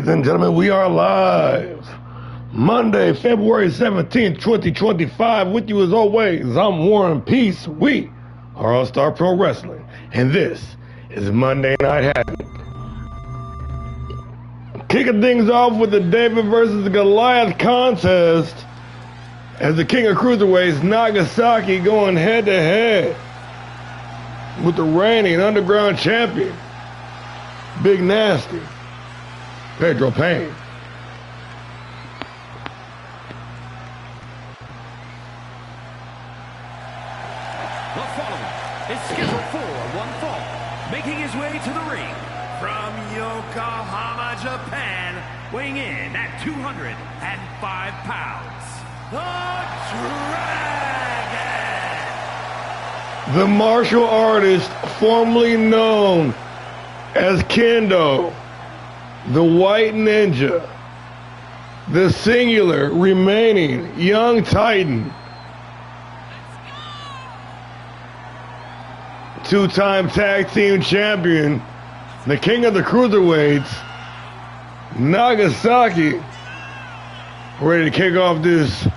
Ladies and gentlemen, we are live. Monday, February 17th, 2025. With you as always, I'm Warren Peace. We are All-Star Pro Wrestling. And this is Monday Night Havoc. Kicking things off with the David versus Goliath contest as the King of Cruiserweights, Nagasaki, going head-to-head with the reigning underground champion, Big Nasty, Pedro Payne. The following is scheduled for one fall, making his way to the ring from Yokohama, Japan, weighing in at 205 pounds, the Dragon! The martial artist formerly known as Kendo, the White Ninja, the singular remaining young Titan, two-time tag team champion, the King of the Cruiserweights, Nagasaki, ready to kick off this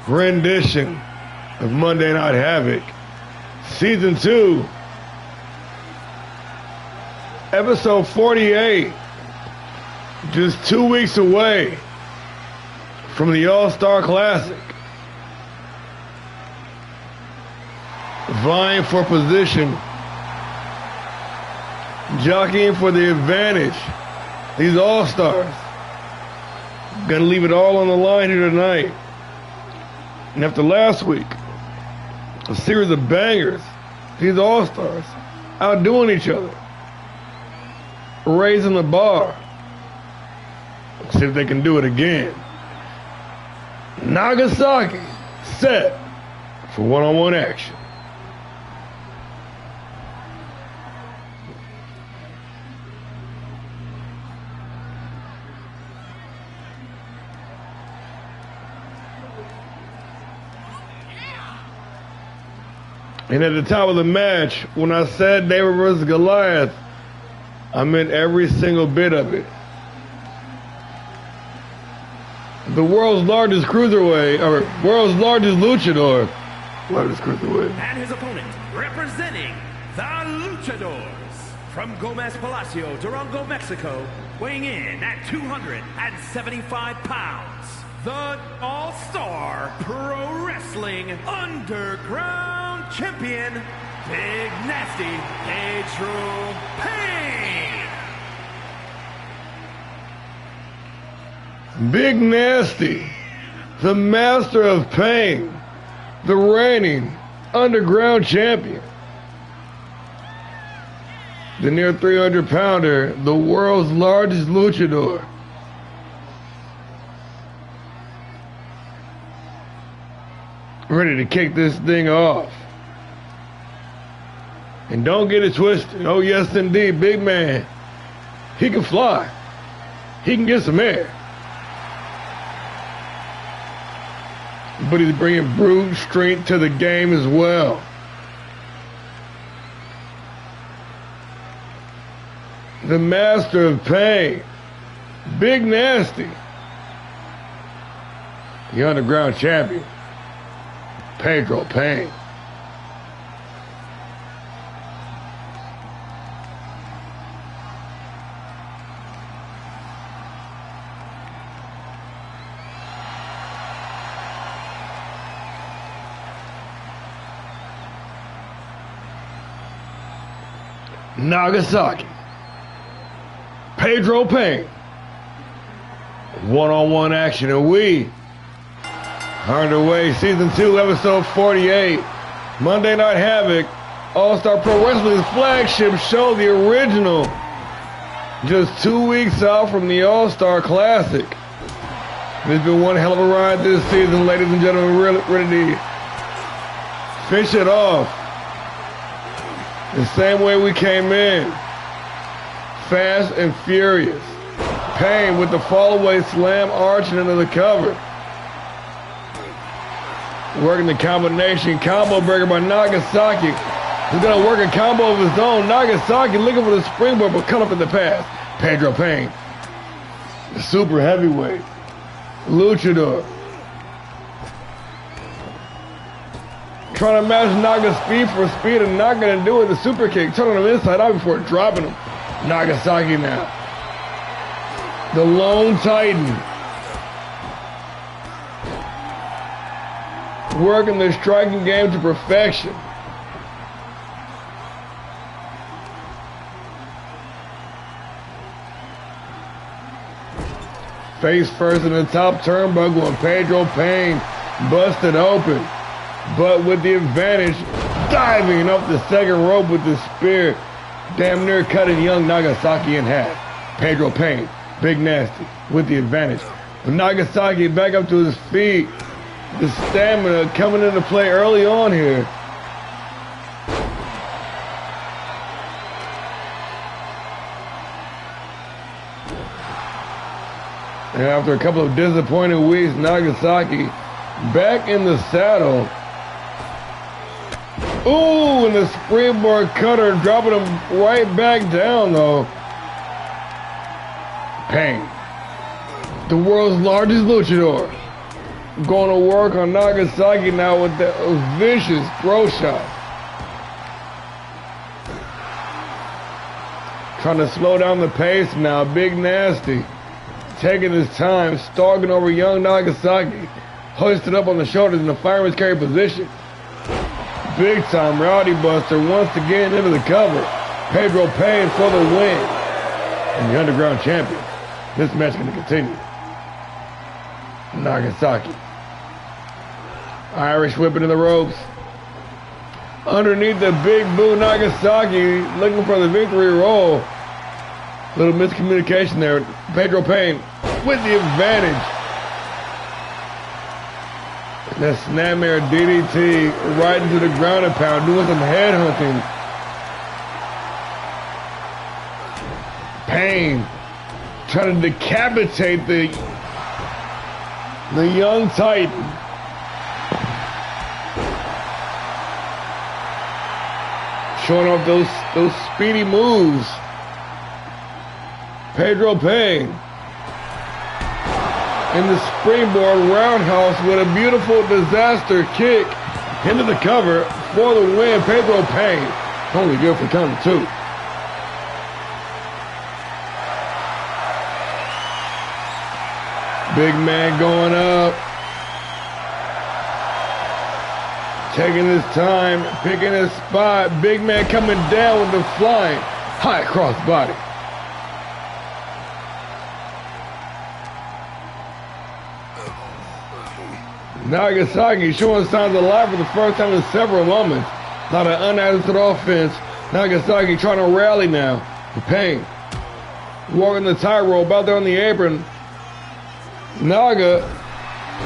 rendition of Monday Night Havoc, Season 2, Episode 48, just 2 weeks away from the All-Star Classic. Vying for position, jockeying for the advantage. These All-Stars gonna leave it all on the line here tonight. And after last week, a series of bangers, these All-Stars outdoing each other, raising the bar. See if they can do it again. Nagasaki set for one-on-one action. And at the top of the match, when I said David versus Goliath, I meant every single bit of it. The world's largest cruiserweight, or world's largest luchador, And his opponent, representing the Luchadors, from Gomez Palacio, Durango, Mexico, weighing in at 275 pounds, the All-Star Pro Wrestling Underground Champion, Big Nasty Pedro Payne. Big Nasty, the master of pain, the reigning underground champion, the near 300-pounder, the world's largest luchador. Ready to kick this thing off. And don't get it twisted. Oh, yes, indeed, big man. He can fly. He can get some air. But he's bringing brute strength to the game as well. The master of pain, Big Nasty, the underground champion, Pedro Payne. Nagasaki, Pedro Payne, one-on-one action, and we are underway. Season 2, Episode 48, Monday Night Havoc, All-Star Pro Wrestling's flagship show, the original, just 2 weeks out from the All-Star Classic. It's been one hell of a ride this season, ladies and gentlemen. We're ready to finish it off the same way we came in, fast and furious. Payne with the fall-away slam arching into the cover. Working the combination, combo breaker by Nagasaki. He's gonna work a combo of his own. Nagasaki looking for the springboard, but cut up in the pass. Pedro Payne The super heavyweight. Luchador. Trying to match Naga's speed for speed and not going to do it. The super kick. Turning him inside out before dropping him. Nagasaki now. The Lone Titan. Working the striking game to perfection. Face first in the top turnbuckle and Pedro Payne busted open. But with the advantage, diving up the second rope with the spear, damn near cutting young Nagasaki in half. Pedro Payne, Big Nasty, with the advantage. With Nagasaki back up to his feet, the stamina coming into play early on here. And after a couple of disappointing weeks, Nagasaki back in the saddle. Ooh, and the springboard cutter dropping him right back down though. Payne, the world's largest luchador, going to work on Nagasaki now with the vicious throw shot. Trying to slow down the pace now. Big Nasty taking his time, stalking over young Nagasaki, hoisted up on the shoulders in the fireman's carry position. Big time Rowdy Buster wants to get into the cover. Pedro Payne for the win. And the underground champion. This match is going to continue. Nagasaki. Irish whip into the ropes. Underneath the big boo, Nagasaki looking for the victory roll. Little miscommunication there. Pedro Payne with the advantage. The snapmare DDT right into the ground and pound, doing some head hunting. Payne trying to decapitate the young Titan. Showing off those speedy moves. Pedro Payne in the springboard roundhouse with a beautiful disaster kick into the cover for the win. Pedro Payne only good for counter two. Big man going up, taking his time, picking his spot. Big man coming down with the flying high cross body. Nagasaki showing signs of life for the first time in several moments. Not an unanswered offense. Nagasaki trying to rally now. Payne walking the tightrope out there on the apron. Naga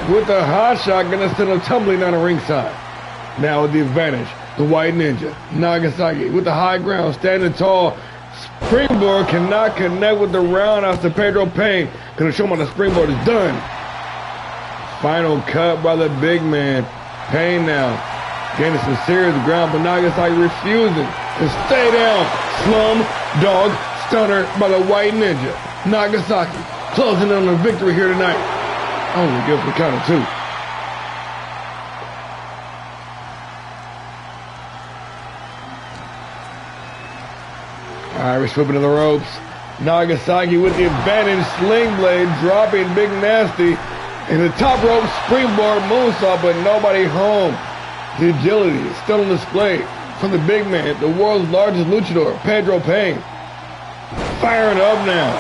with the hot shot gonna send him tumbling down the ringside. Now with the advantage, the White Ninja. Nagasaki with the high ground, standing tall. Springboard cannot connect with the roundhouse to Pedro Payne. Gonna show him how the springboard is done. Final cut by the big man. Payne now gaining some serious ground, but Nagasaki refusing to stay down. Slum dog stunner by the White Ninja. Nagasaki closing in on the victory here tonight. Only good for count of two. Irish whip into the ropes. Nagasaki with the advantage. Sling blade dropping Big Nasty. In the top rope springboard moonsault, but nobody home. The agility is still on display from the big man, the world's largest luchador, Pedro Payne. Firing up now.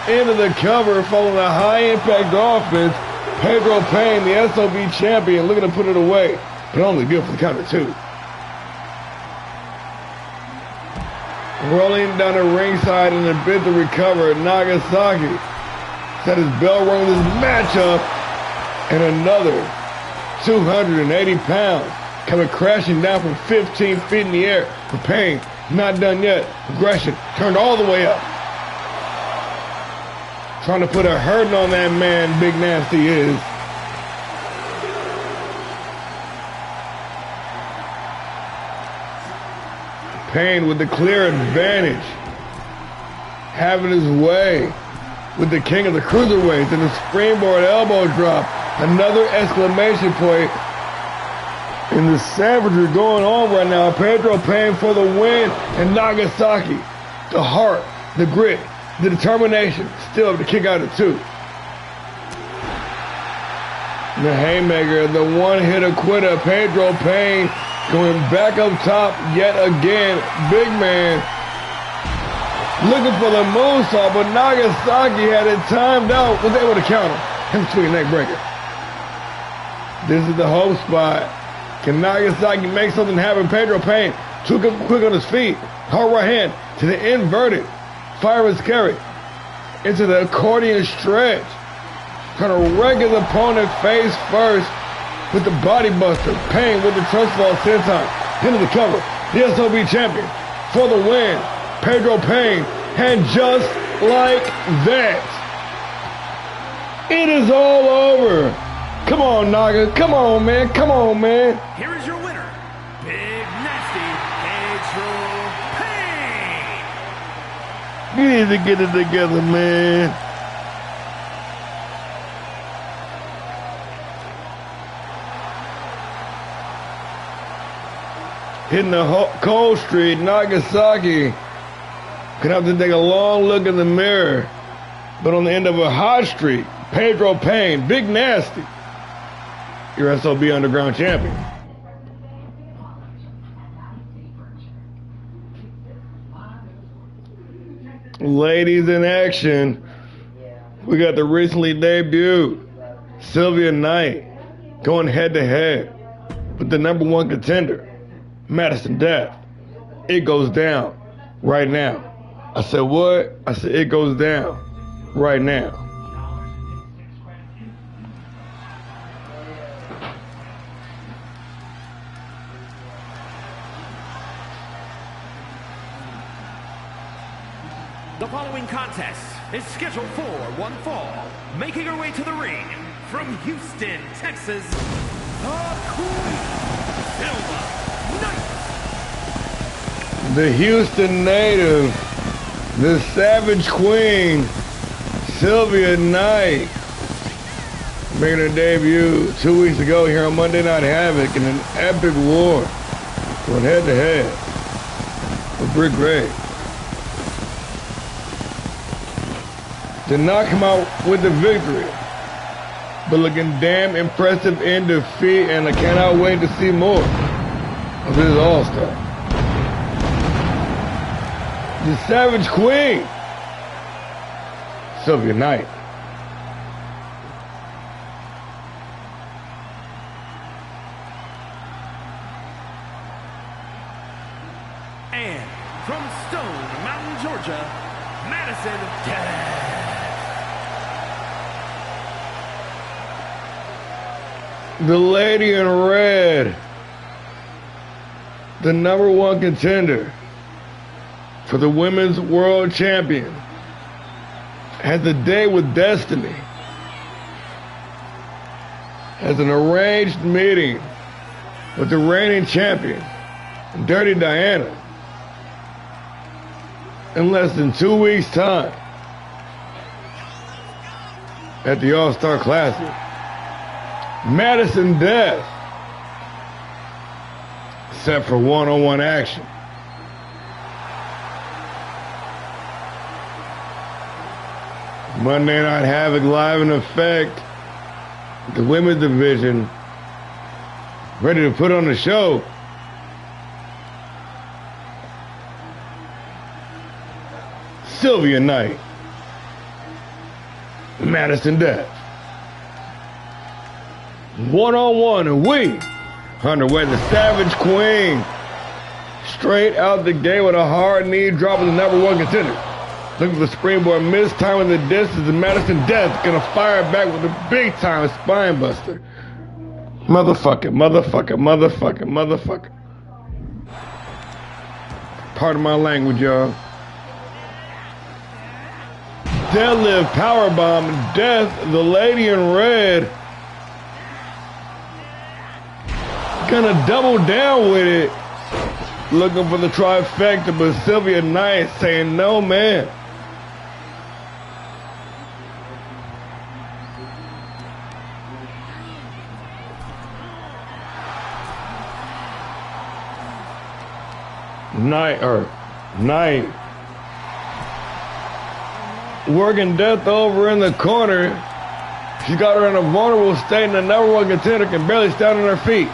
Into the cover, following a high-impact offense. Pedro Payne, the SOB champion, looking to put it away, but only good for the count of two. Rolling down the ringside in a bid to recover, Nagasaki set his bell rung this matchup, and another 280 pounds coming crashing down from 15 feet in the air for Payne. Not done yet. Aggression turned all the way up. Trying to put a hurting on that man, Big Nasty is. Payne with the clear advantage. having his way with the king of the cruiserweights and the springboard elbow drop. Another exclamation point. And the savagery going on right now. Pedro Payne for the win. And Nagasaki, the heart, the grit, the determination, still able to kick out at 2. The haymaker, the one-hitter quitter. Pedro Payne going back up top yet again. Big man looking for the moonsault, but Nagasaki had it timed out, was able to counter him between neck breaker. This is the hope spot. Can Nagasaki make something happen? Pedro Payne took him quick on his feet. Hard right hand to the inverted fireman's carry into the accordion stretch. Trying to wreck his opponent face first with the body buster. Payne with the trust fall 10 times. Into the cover. The SOB champion for the win. Pedro Payne. And just like that, it is all over. Come on, Naga. Come on, man. Come on, man. Here is your winner, Big Nasty Pedro Payne. You need to get it together, man. Hitting the cold street, Nagasaki could have to take a long look in the mirror. But on the end of a hot streak, Pedro Payne, Big Nasty, your SOB Underground champion. Ladies in action, we got the recently debuted Sylvia Knight going head to head with the #1 contender, Madison Death. It goes down right now. I said what? I said it goes down right now. The following contest is scheduled for one fall. Making her way to the ring from Houston, Texas, the Queen, Sylvia Knight. The Houston native, the Savage Queen, Sylvia Knight, making her debut 2 weeks ago here on Monday Night Havoc in an epic war, going head to head with Britt Gray. Did not come out with the victory, but looking damn impressive in defeat, and I cannot wait to see more of this All-Star. The Savage Queen, Sylvia Knight. And from Stone Mountain, Georgia, Madison Death. The lady in red, the #1 contender for the Women's World Champion, has a date with Destiny, has an arranged meeting with the reigning champion, Dirty Diana, in less than 2 weeks' time at the All-Star Classic. Madison Death set for one-on-one action. Monday Night Havoc live in effect. The women's division ready to put on the show. Sylvia Knight, Madison Death. One-on-one, and we underway. The Savage Queen straight out the gate with a hard knee, dropping the #1 contender. Looking for the springboard, mistiming the distance, and Madison Death gonna fire back with a big-time spine buster. Motherfucker, motherfucker, motherfucker, motherfucker. Pardon my language, y'all. Deadlift powerbomb, Death, the lady in red, gonna double down with it, looking for the trifecta, but Sylvia Knight saying no, man. Knight working Death over in the corner. She got her in a vulnerable state, and the number one contender can barely stand on her feet.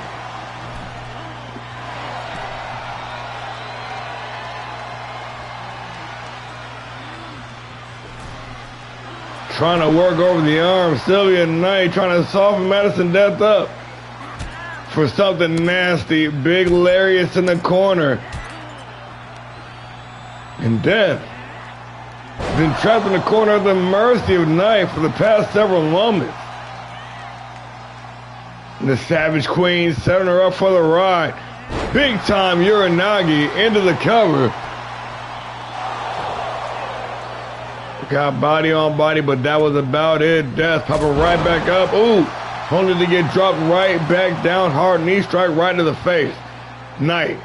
Trying to work over the arm. Sylvia Knight trying to soften Madison Death up for something nasty. Big lariats in the corner. And Death been trapped in the corner at the mercy of Knight for the past several moments. And the Savage Queen setting her up for the ride. Big time Uranagi into the cover. Got body on body, but that was about it. Death popping right back up. Ooh, only to get dropped right back down. Hard knee strike right to the face. Knight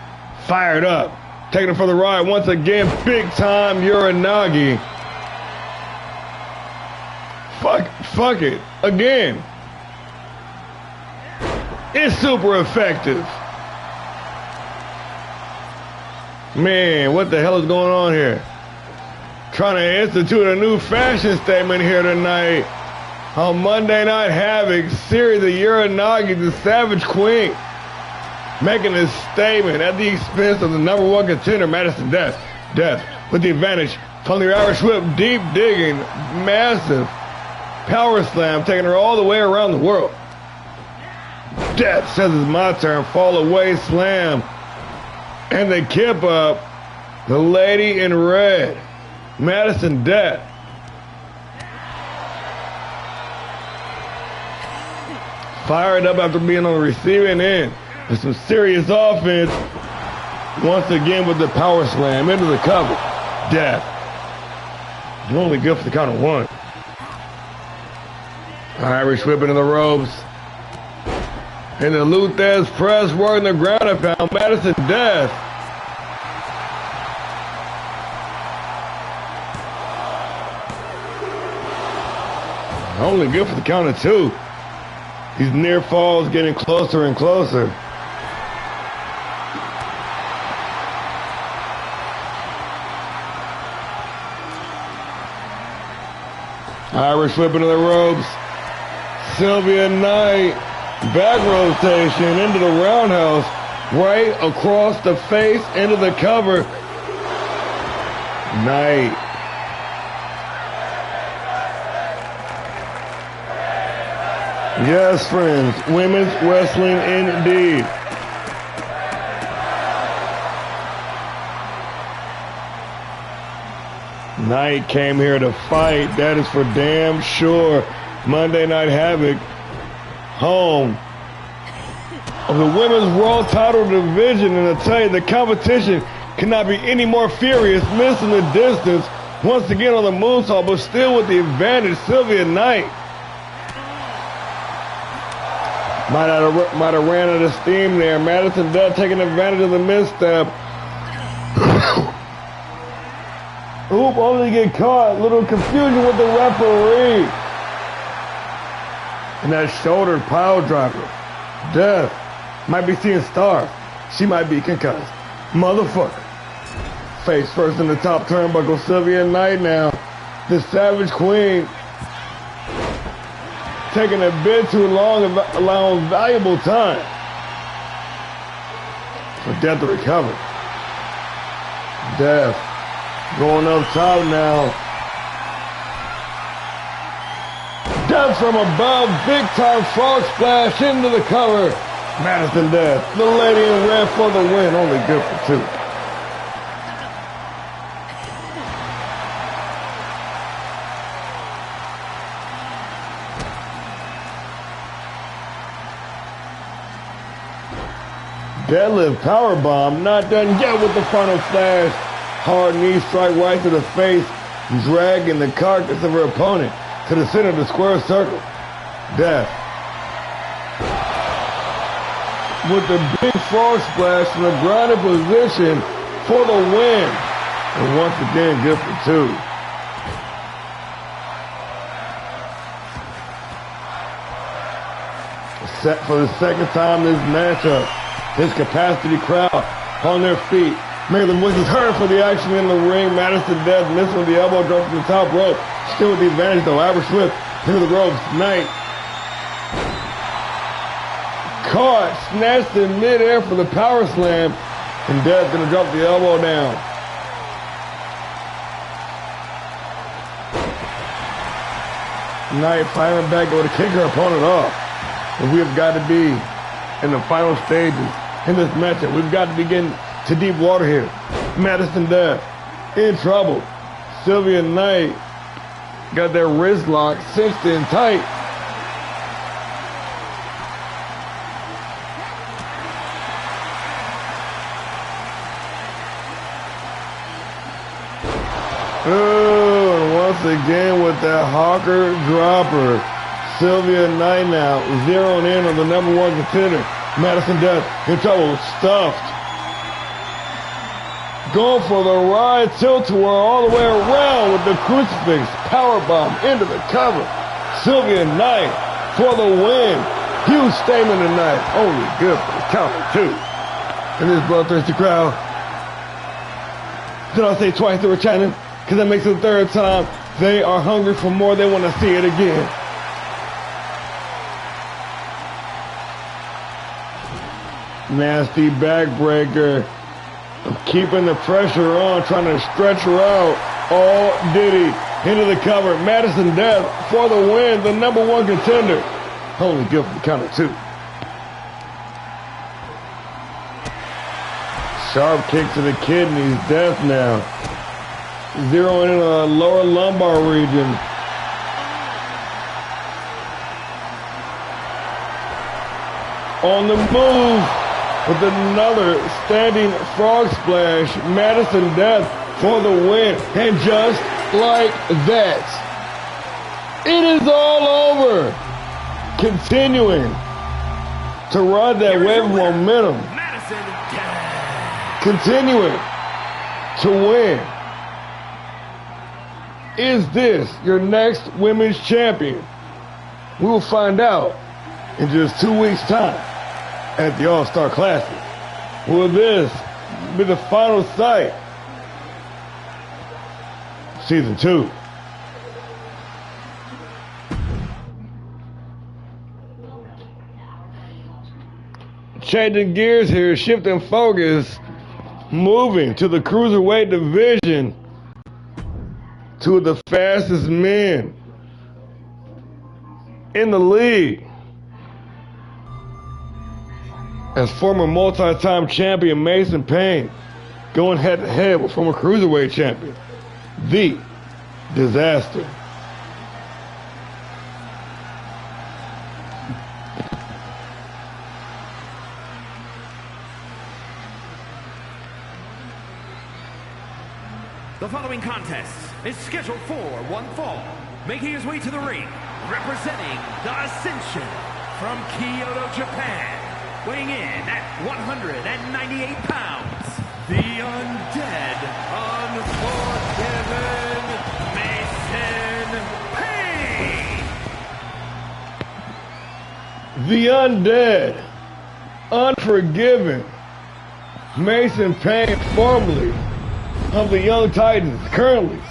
fired up. Taking it for the ride once again. Big time Uranagi. Fuck it. Again. It's super effective. Man, what the hell is going on here? Trying to institute a new fashion statement here tonight on Monday Night Havoc. Series of Uranagi, the Savage Queen, making a statement at the expense of the number one contender, Madison Death. Death with the advantage from the Irish whip, deep digging, massive power slam, taking her all the way around the world. Death says it's my turn, fall away slam, and they kip up the lady in red, Madison Death. Fired up after being on the receiving end with some serious offense. Once again with the power slam into the cover. Death. You're only good for the count of one. Irish whip into the ropes. And the Luthez press working the ground and pound. Madison Death. Only good for the count of two. These near falls getting closer and closer. Irish whip into the ropes. Sylvia Knight, back rotation into the roundhouse, right across the face, into the cover. Knight. Yes, friends, women's wrestling indeed. Knight came here to fight, that is for damn sure. Monday Night Havoc, home of the Women's World Title Division, and I tell you, the competition cannot be any more furious, missing the distance once again on the moonsault, but still with the advantage. Sylvia Knight might have ran out of steam there. Madison Death taking advantage of the misstep. Oop, only get caught. Little confusion with the referee. And that shoulder pile driver. Death might be seeing stars. She might be concussed. Motherfucker. Face first in the top turnbuckle. Sylvia Knight now. The Savage Queen. Taking a bit too long, allowing valuable time for Death to recover. Death going up top now. Death from above, big time frog splash into the cover. Madison Death, the lady in red for the win, only good for two. Deadlift powerbomb, not done yet with the final flash. Hard knee strike right to the face, dragging the carcass of her opponent to the center of the square circle. Death with the big frog splash from the grounded position for the win. And once again, good for two. Set for the second time this matchup. His capacity crowd on their feet, Maitland was hurt for the action in the ring. Madison Death missing with the elbow drop from the top rope. Still with the advantage though. Irish whip into the ropes. Knight caught, snatched in midair for the power slam. And Death gonna drop the elbow down. Knight firing back, going to kick her opponent off. But we have got to be in the final stages in this matchup. We've got to be getting to deep water here. Madison Death in trouble. Sylvia Knight got their wrist lock cinched in tight. Oh, and once again with that hawker dropper. Sylvia Knight now zeroing in on the number one contender. Madison Death in trouble, stuffed. Going for the ride, tilt-a-whirl all the way around with the crucifix, powerbomb into the cover. Sylvia Knight for the win. Huge statement tonight. Only good for the count of two. In this bloodthirsty crowd. Did I say twice they were chanting? Because that makes it the third time. They are hungry for more. They want to see it again. Nasty backbreaker. Keeping the pressure on, trying to stretch her out. All Diddy into the cover. Madison Death for the win, the number one contender. Only good for the count of two. Sharp kick to the kidneys. Death now. Zeroing in a lower lumbar region. On the move with another standing frog splash. Madison Death for the win. And just like that, it is all over. Continuing to ride that wave of momentum. Madison Death. Continuing to win. Is this your next women's champion? We will find out in just 2 weeks' time at the All-Star Classic. Will this be the final sight? Season 2. Changing gears here, shifting focus, moving to the cruiserweight division. Two of the fastest men in the league. As former multi-time champion Mason Payne going head-to-head with former cruiserweight champion, The Disaster. The following contest is scheduled for one fall. Making his way to the ring, representing the Ascension from Kyoto, Japan. Weighing in at 198 pounds, the Undead, Unforgiven Mason Payne. The Undead, Unforgiven Mason Payne, formerly of the Young Titans, currently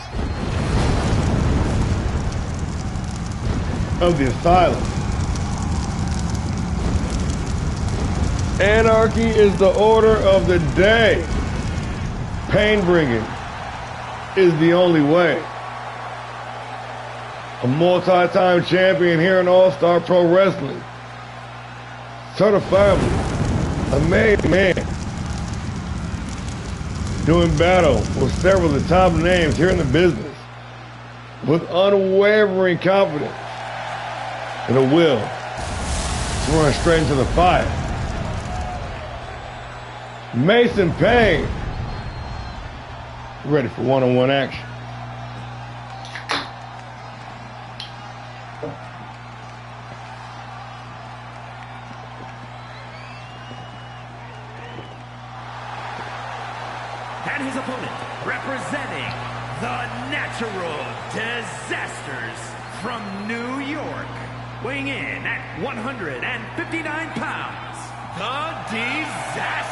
of the Asylum. Anarchy is the order of the day. Pain bringing is the only way. A multi-time champion here in All-Star Pro Wrestling. Certifiably a made man. Doing battle with several of the top names here in the business. With unwavering confidence and a will to run straight into the fire. Mason Payne, ready for one-on-one action. And his opponent, representing the Natural Disasters from New York, weighing in at 159 pounds, the Disaster.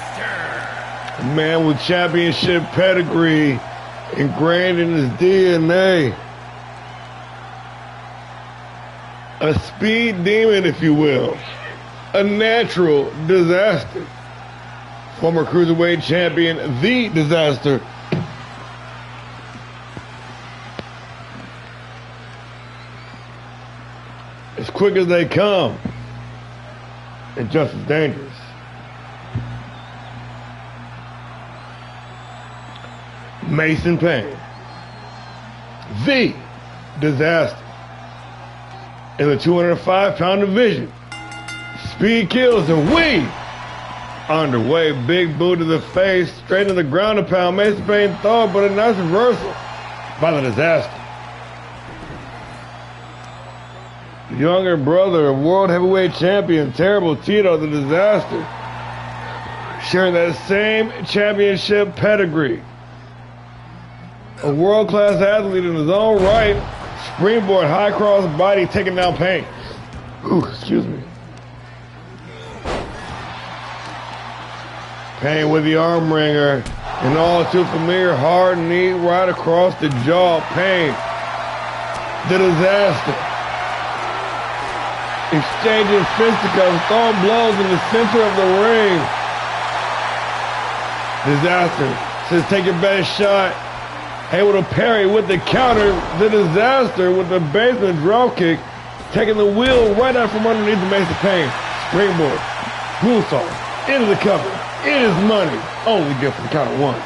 A man with championship pedigree ingrained in his DNA. A speed demon, if you will. A natural disaster. Former Cruiserweight champion, The Disaster. As quick as they come, and just as dangerous. Mason Payne, The Disaster. In the 205-pound division. Speed kills, and we underway. Big boot to the face, straight to the ground to pound. Mason Payne thought, but a nice reversal by The Disaster. Younger brother of world heavyweight champion Terrible Tito, The Disaster, sharing that same championship pedigree. A world-class athlete in his own right. Springboard, high cross body, taking down Payne. Ooh, excuse me. Payne with the arm wringer. An all too familiar hard knee right across the jaw. Payne. The Disaster. Exchanging fisticuffs, throwing blows in the center of the ring. Disaster says, take your best shot. Able to parry with the counter. The Disaster with the basement drop kick, taking the wheel right out from underneath the Mason Payne. Springboard, moonsault, into the cover. It is money. Only good for the count of one.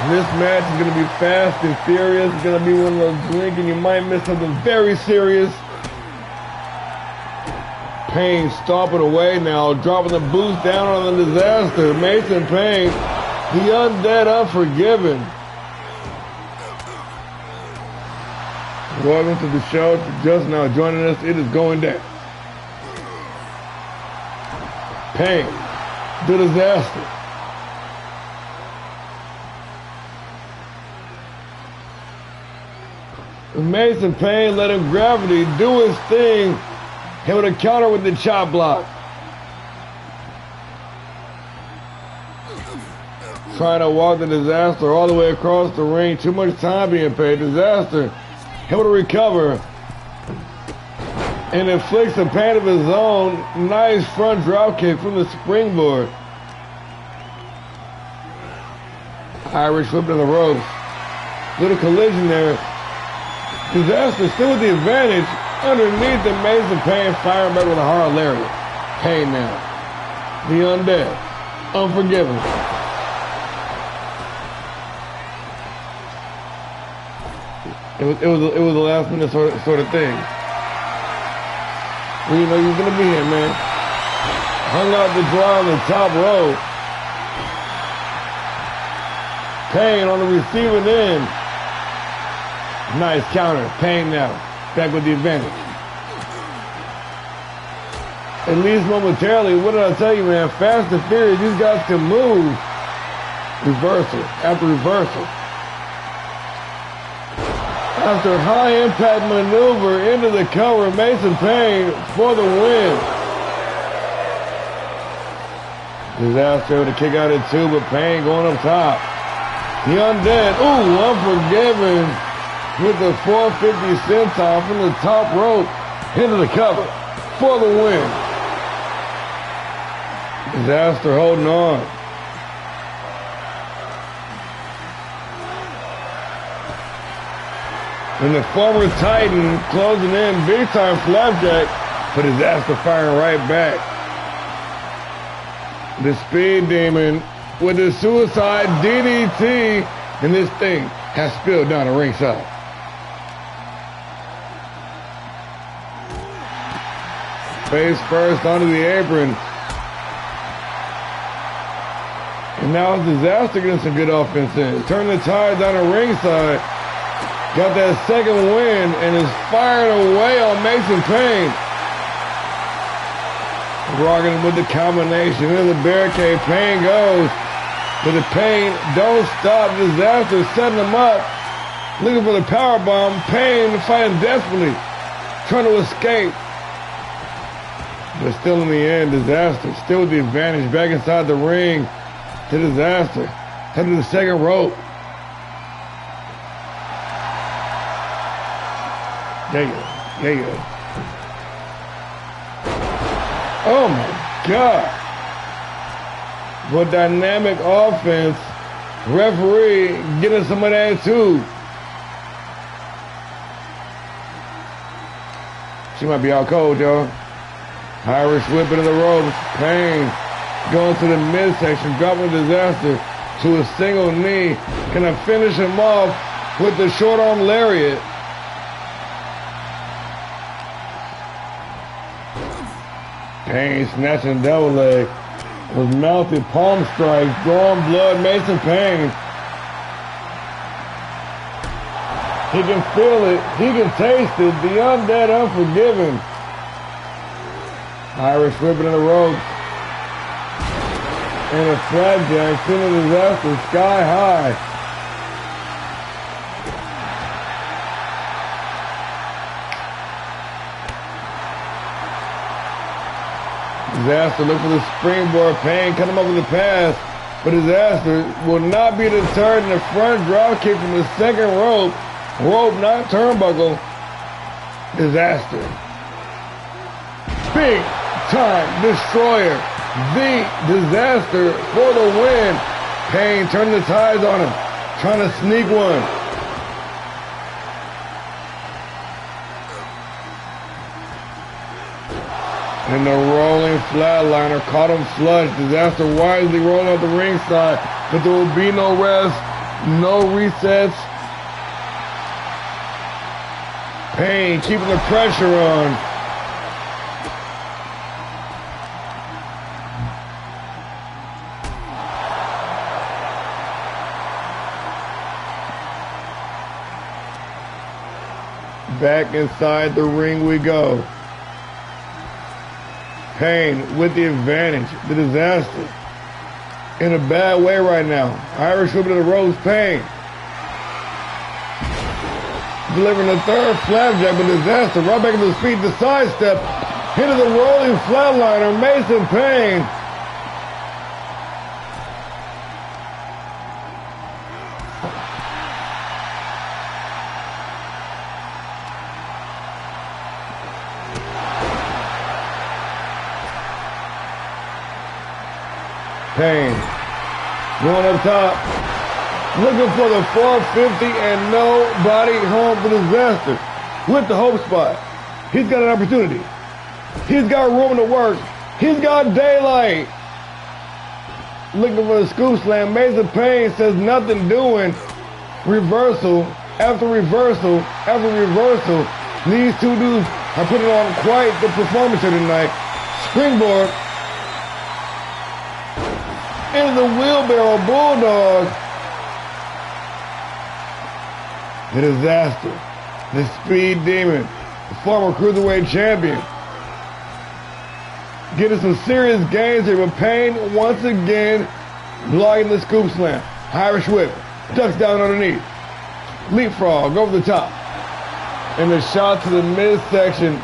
This match is going to be fast and furious. It's going to be one of those blink and you might miss something very serious. Payne stomping away now, dropping the boots down on The Disaster. Mason Payne, the undead unforgiven. Welcome to the show. Just now joining us, it is going down. Payne, The Disaster. Mason Payne letting gravity do his thing. Hit with a counter with the chop block. Trying to walk The Disaster all the way across the ring. Too much time being paid. Disaster able to recover. And inflicts a pain of his own. Nice front drop kick from the springboard. Irish whip to the ropes. Little collision there. Disaster still with the advantage. Underneath the Mason Payne, firing back with a hard lariat. Payne now. The undead. Unforgiven. It was a last minute sort of thing. Well, you know you're gonna be here, man. Hung out the draw on the top rope. Payne on the receiving end. Nice counter. Payne now. Back with the advantage. At least momentarily. What did I tell you, man? Fast and furious. These guys can move. Reversal after reversal. After high impact maneuver into the cover, Mason Payne for the win. Disaster able to kick out at two, but Payne going up top. The undead. Ooh, unforgiven. With the 450 centile from the top rope into the cover for the win. Disaster holding on. And the former Titan closing in big time flapjack, but Disaster firing right back. The Speed Demon with the suicide DDT, and this thing has spilled down the ringside. Face first onto the apron. And now it's Disaster getting some good offense in. Turn the tide down the ringside. Got that second win and is firing away on Mason Payne. Rocking with the combination into the barricade. Payne goes. But the Payne don't stop. Disaster setting him up. Looking for the power bomb. Payne fighting desperately. trying to escape. But still in the end, Disaster still with the advantage back inside the ring to Disaster. Head to the second rope. There you go. There you go. Oh my God. What dynamic offense. Referee getting some of that too. She might be out cold, y'all. Irish whip into the ropes. Pain going to the midsection, dropping Disaster to a single knee. Can I finish him off with the short arm lariat? Pain snatching double leg. Was mounted palm strikes, drawing blood, Mason Pain. He can feel it. He can taste it. The undead unforgiven. Irish whipping in the ropes. And a flapjack sending Disaster sky high. Disaster look for the springboard. Pain cut him up with the pass. But Disaster will not be deterred in the front drop kick from the second rope. Rope, not turnbuckle. Disaster. Big time destroyer. The Disaster for the win. Pain turning the tides on him. Trying to sneak one. And the rolling flatliner caught him flush. Disaster wisely rolling out the ringside. But there will be no rest. No resets. Pain keeping the pressure on. Back inside the ring we go. Pain with the advantage. The Disaster in a bad way right now. Irish whip to the ropes. Pain delivering the third flapjack, but Disaster right back into his feet. The sidestep into the rolling flatliner. Mason Pain. Pain going up top, looking for the 450 and nobody home for Disaster with the hope spot. He's got an opportunity. He's got room to work. He's got daylight. Looking for the scoop slam. Mason Pain says nothing doing. Reversal after reversal after reversal. These two dudes are putting on quite the performance here tonight. Springboard. In the wheelbarrow bulldog. The Disaster. The Speed Demon. The former Cruiserweight champion. Getting some serious gains here, but Pain once again blocking the scoop slam. Irish whip. Ducks down underneath. Leapfrog over the top. And the shot to the midsection.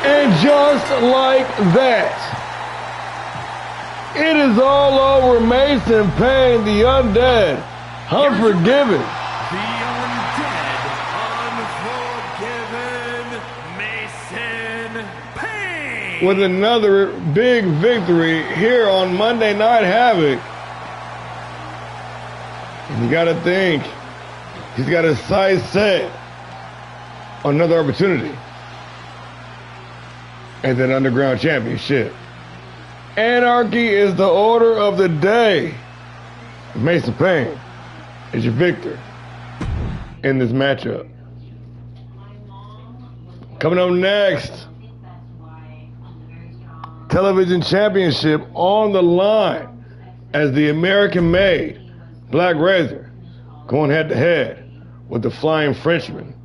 And just like that, it is all over Mason Pain, the undead, unforgiven. The undead, unforgiven Mason Pain. With another big victory here on Monday Night Havoc. And you gotta think, he's got his sights set on another opportunity. And then Underground Championship. Anarchy is the order of the day. Mason Pain is your victor in this matchup. Coming up next, Television Championship on the line as the American-made Black Razor going head-to-head with the Flying Frenchman,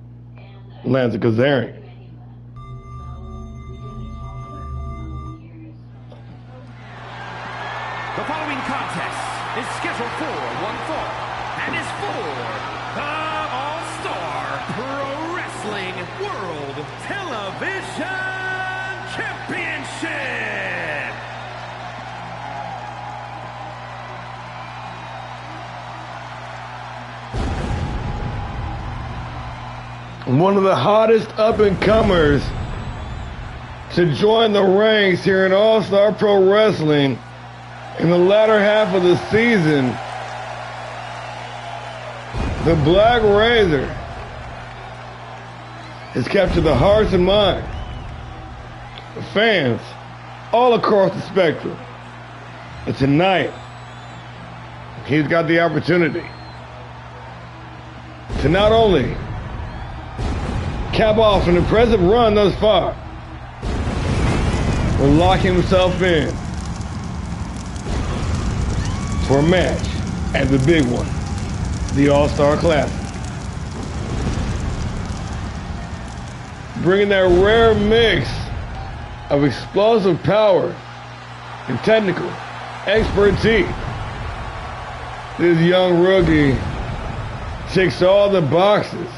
Lance Kazarian. The following contest is scheduled for one fall and is for the All-Star Pro Wrestling World Television Championship. One of the hottest up-and-comers to join the ranks here in All-Star Pro Wrestling in the latter half of the season, the Black Razor has captured the hearts and minds of fans all across the spectrum. And tonight, he's got the opportunity to not only cap off an impressive run thus far, but lock himself in for a match at the big one, the All-Star Classic. Bringing that rare mix of explosive power and technical expertise, this young rookie ticks all the boxes.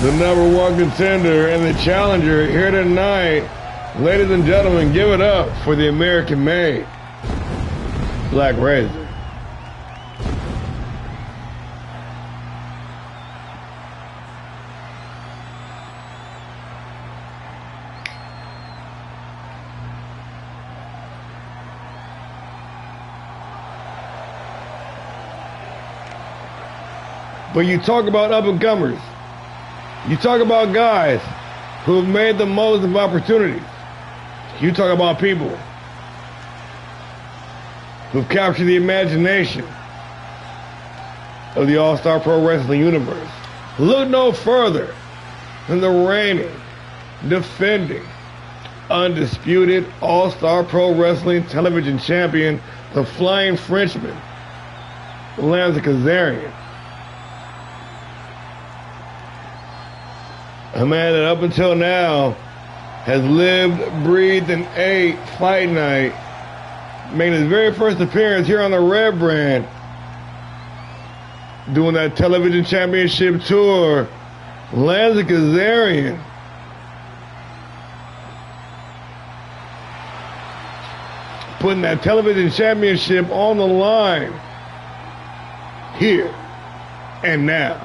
The #1 contender and the challenger here tonight. Ladies and gentlemen, give it up for the American-made Black Razor. But you talk about up-and-comers. You talk about guys who have made the most of opportunities. You talk about people who've captured the imagination of the All-Star Pro Wrestling universe. Look no further than the reigning, defending, undisputed All-Star Pro Wrestling television champion, the Flying Frenchman, Lance Kazarian. A man that up until now has lived, breathed, and ate Fight Night, making his very first appearance here on the Red Brand, doing that television championship tour. Lance Kazarian putting that television championship on the line here and now.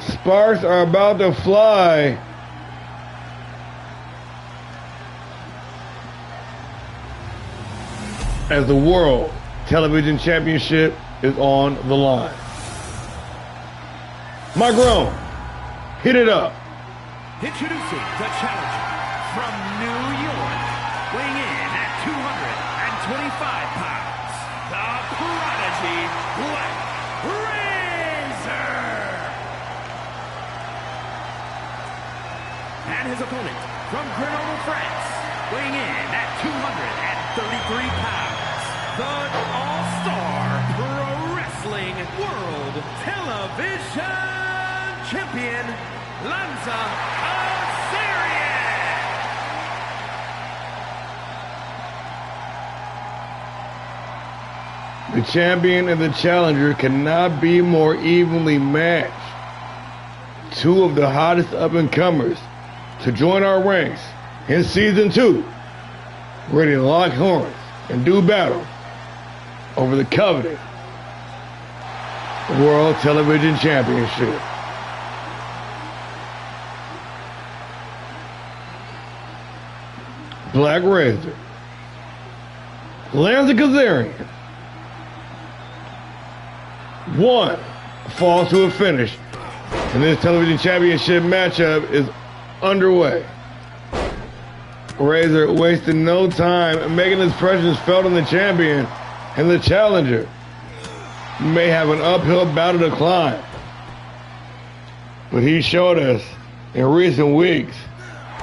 Sparks are about to fly as the World Television Championship is on the line. Mike Rome, hit it up. Introducing the challenger from New York, weighing in at 225 pounds, the Prodigy Black Razor. And his opponent from Grenoble, France, weighing in at 233 pounds, the All-Star Pro Wrestling World Television Champion, Lance Kazarian. The champion and the challenger cannot be more evenly matched. Two of the hottest up-and-comers to join our ranks in Season 2, ready to lock horns and do battle over the coveted World Television Championship. Black Razor, Lance Kazarian. One falls to a finish, and this television championship matchup is underway. Razor wasted no time making his presence felt on the champion, and the challenger may have an uphill battle to climb. But he showed us in recent weeks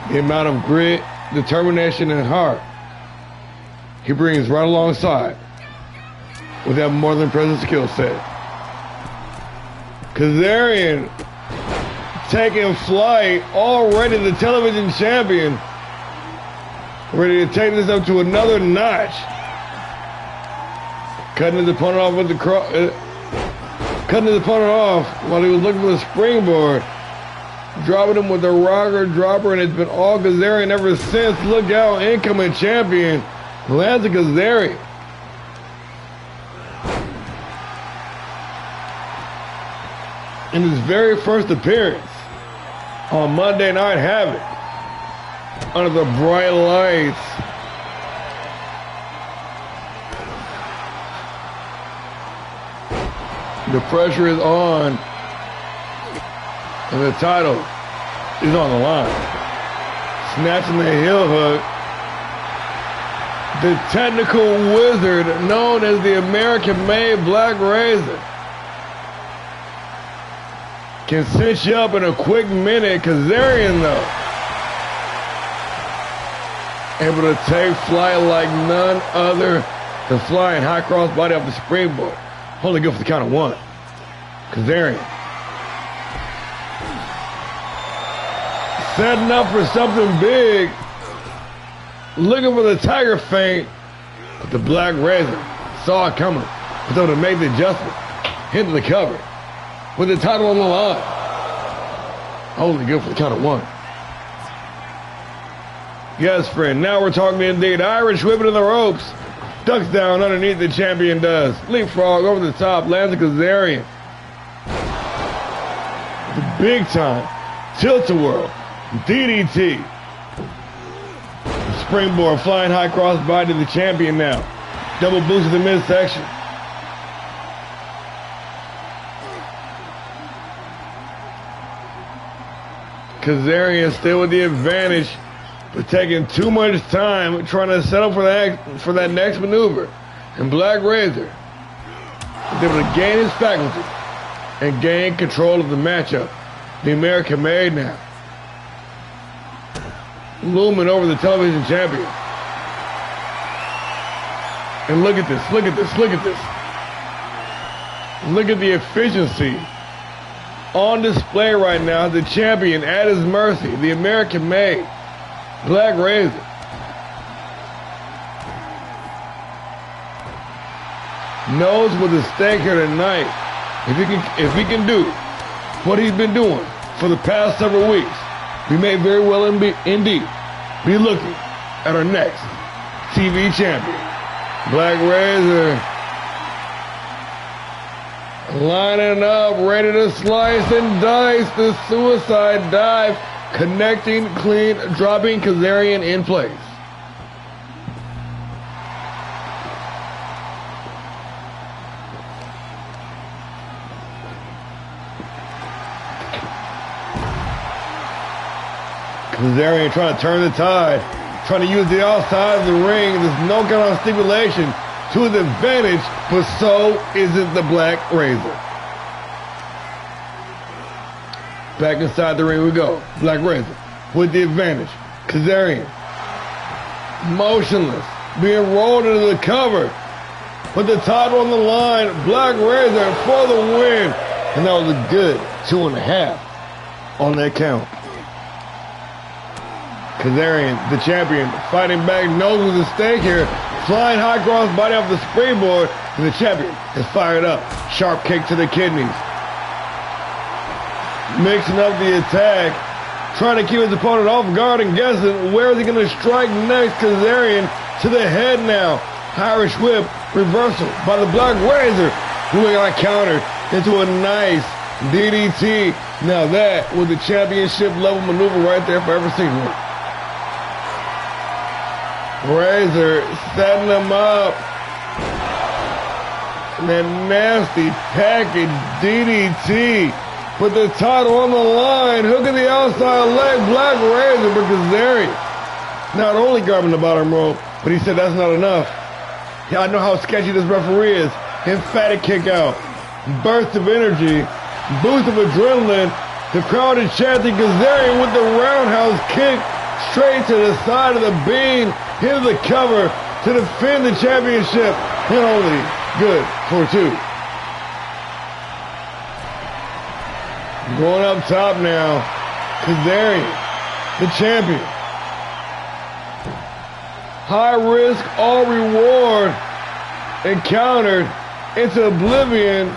the amount of grit, determination, and heart he brings right alongside with that more than impressive skill set. Kazarian taking flight, already the television champion, ready to take this up to another notch. Cutting his opponent off with the cutting his opponent off while he was looking for the springboard. Dropping him with the rocker dropper, and it's been all Kazarian ever since. Look out, incoming champion, Lance Kazarian. In his very first appearance on Monday Night Havoc, under the bright lights, the pressure is on, and the title is on the line. Snatching the heel hook, the technical wizard known as the American-made Black Razor can cinch you up in a quick minute. Kazarian, though, able to take flight like none other. The flying high cross body off the springboard. Holding good for the count of one. Kazarian setting up for something big. Looking for the tiger feint. But the Black Razor saw it coming. Was able to make the adjustment. Hit the cover. With the title on the line. Holding good for the count of one. Yes, friend. Now we're talking indeed. Irish whipping in the ropes. Ducks down underneath the champion does. Leapfrog over the top. Lands a Kazarian. The big time. Tilt-a-whirl. DDT. Springboard. Flying high cross body to the champion now. Double boost to the midsection. Kazarian still with the advantage, but taking too much time trying to set up for that next maneuver. And Black Razor is able to gain his faculty and gain control of the matchup. The American made now. Looming over the television champion. And look at this, look at this, look at this. Look at the efficiency on display right now. The champion at his mercy, the American made Black Razor. Knows what's at stake here tonight. If he can do what he's been doing for the past several weeks, we may very well indeed be looking at our next TV champion. Black Razor lining up, ready to slice and dice. The suicide dive, connecting, clean, dropping Kazarian in place. Kazarian trying to turn the tide, trying to use the outside of the ring. There's no kind of stipulation to his advantage, but so isn't the Black Razor. Back inside the ring we go. Black Razor with the advantage. Kazarian motionless, being rolled into the cover. With the title on the line, Black Razor for the win. And that was a good 2.5 on that count. Kazarian, the champion, fighting back, knows what's at stake here. Flying high cross body off the springboard, and the champion is fired up. Sharp kick to the kidneys. Mixing up the attack, trying to keep his opponent off guard and guessing where is he going to strike next. Kazarian to the head now. Irish whip, reversal by the Black Razor, who got countered into a nice DDT. Now that was the championship level maneuver right there if I ever seen one. Razor setting him up. And that nasty package DDT. Put the title on the line. Hook of the outside leg. Black Razor. But Kazarian not only grabbing the bottom rope, but he said that's not enough. Y'all know how sketchy this referee is. Emphatic kick out. Burst of energy. Boost of adrenaline. The crowd is chanting Kazarian with the roundhouse kick straight to the side of the beam. Into the cover to defend the championship. And only good for 2. Going up top now. Kazarian, the champion. High risk, all reward. Encountered into oblivion.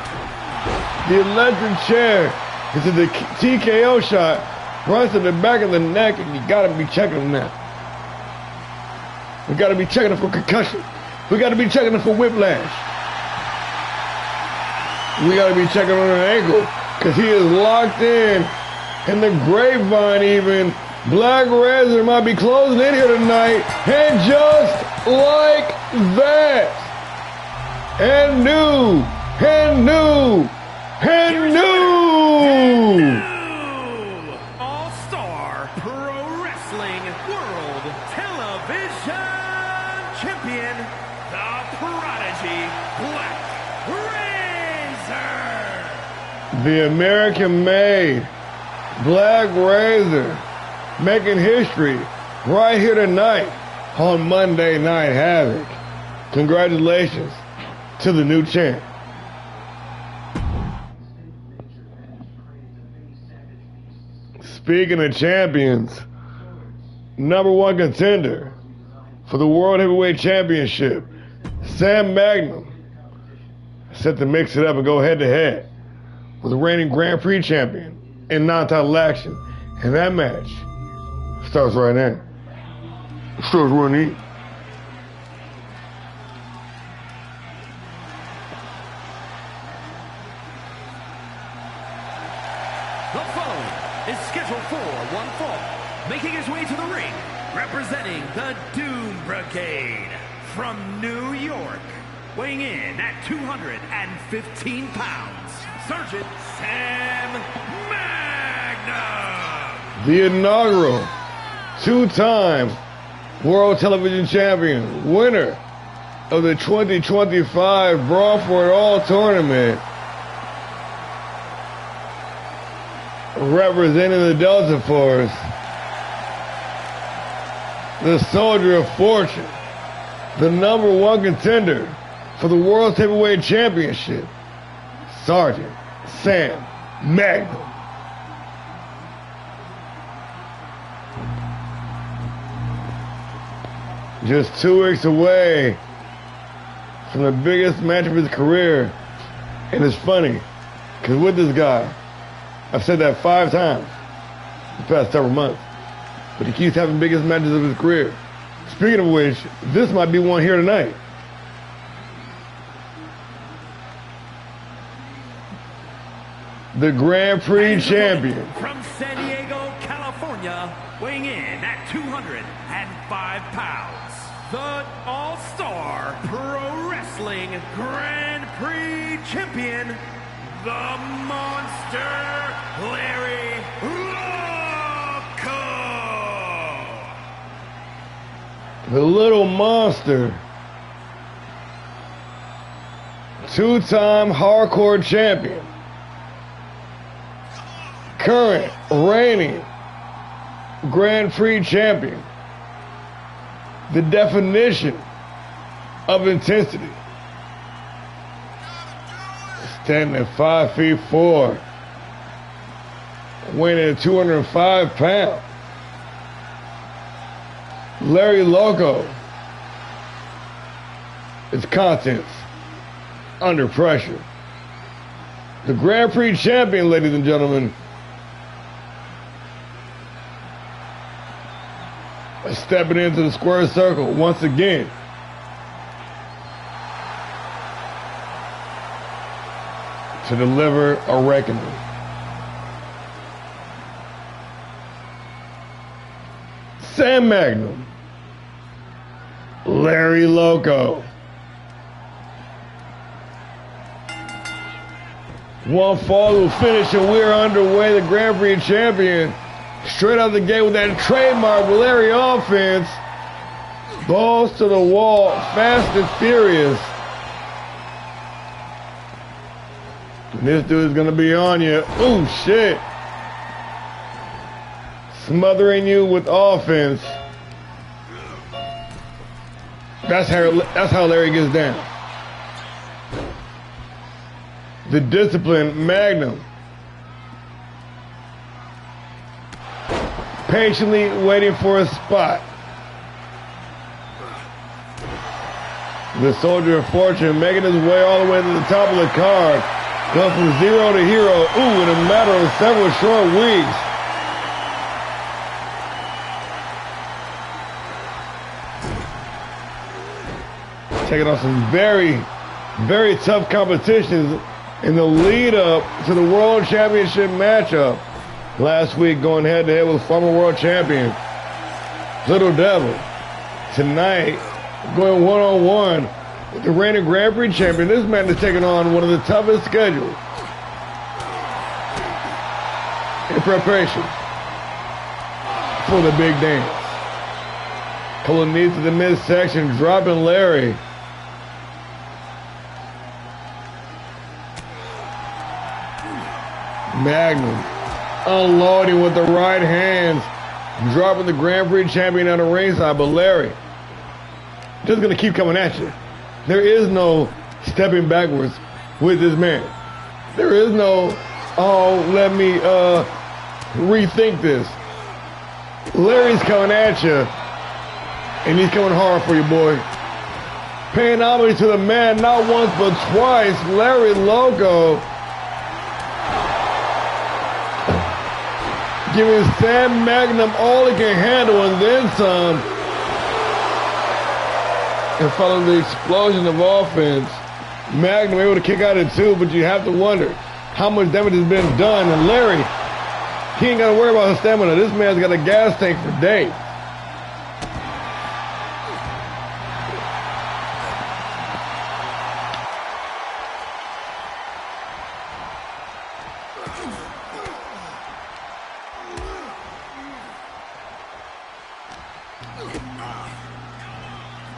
The electric chair. This is the TKO shot. Runs to the back of the neck, and you gotta be checking him now. We gotta be checking him for concussion. We gotta be checking him for whiplash. We gotta be checking on an ankle, because he is locked in. And the grapevine even, Black Razor might be closing in here tonight. And just like that. And new. All-Star Pro Wrestling World Television Champion, the Prodigy Black Razor. The American-made Black Razor making history right here tonight on Monday Night Havoc. Congratulations to the new champ. Speaking of champions, #1 contender for the World Heavyweight Championship, Sam Magnum, set to mix it up and go head-to-head with the reigning Grand Prix champion in non-title action. And that match starts right now. Starts right now. The following is scheduled for one fall, making his way to the ring, representing the Doom Brigade from New York, weighing in at 215 pounds, Sergeant Sam Magnum. The inaugural 2-time World Television Champion, winner of the 2025 Brawl for It All tournament, representing the Delta Force, the Soldier of Fortune, the #1 contender for the World Heavyweight Championship, Sergeant Sam Magnum. Just 2 weeks away from the biggest match of his career. And it's funny, because with this guy, I've said that 5 times the past several months, but he keeps having biggest matches of his career. Speaking of which, this might be one here tonight. The Grand Prix champion. From San Diego, California, weighing in at 205 pounds, the All-Star Pro Wrestling Grand Prix champion, the Monster Larry Loco. The Little Monster. 2-time hardcore champion. Current reigning Grand Prix champion. The definition of intensity. Standing at 5'4", weighing at 205 pounds. Larry Loco. Its contents under pressure. The Grand Prix champion, ladies and gentlemen. Stepping into the square circle once again. To deliver a reckoning. Sam Magnum. Larry Loco. One fall will finish and we're underway. The Grand Prix champion straight out the gate with that trademark Larry offense. Balls to the wall, fast and furious. This dude's gonna be on you. Oh shit. Smothering you with offense. That's how Larry gets down. The discipline, Magnum. Patiently waiting for a spot. The soldier of fortune making his way all the way to the top of the card. Going from zero to hero, ooh, in a matter of several short weeks. Taking on some very, very tough competitions in the lead up to the World Championship matchup. Last week going head to head with former world champion Little Devil. Tonight, going one-on-one with the reigning Grand Prix champion. This man is taking on one of the toughest schedules in preparation for the big dance. Couple of knees to the midsection, dropping Larry. Magnum unloading with the right hands, dropping the Grand Prix champion on the ringside, but Larry just gonna keep coming at you. There is no stepping backwards with this man. There is no, oh, let me rethink this. Larry's coming at you, and he's coming hard for you, boy. Paying homage to the man not once but twice, Larry Loco. Giving Sam Magnum all he can handle and then some. And following the explosion of offense, Magnum able to kick out at two, but you have to wonder how much damage has been done. And Larry, he ain't got to worry about his stamina. This man's got a gas tank for days.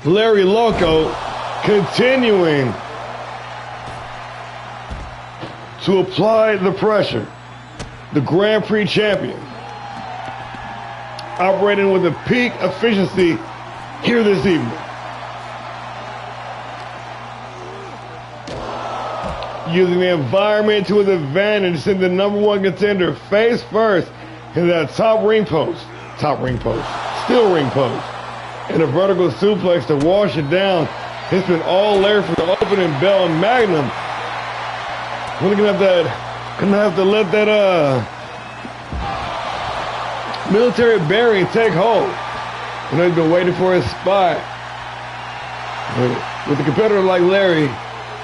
Larry Loco continuing to apply the pressure. The Grand Prix champion operating with a peak efficiency here this evening. Using the environment to his advantage, send the #1 contender face first in that top ring post, steel ring post. And a vertical suplex to wash it down. It's been all Larry from the opening bell. And Magnum, we're gonna have to let that military bearing take hold. You know, he's been waiting for his spot. With a competitor like Larry,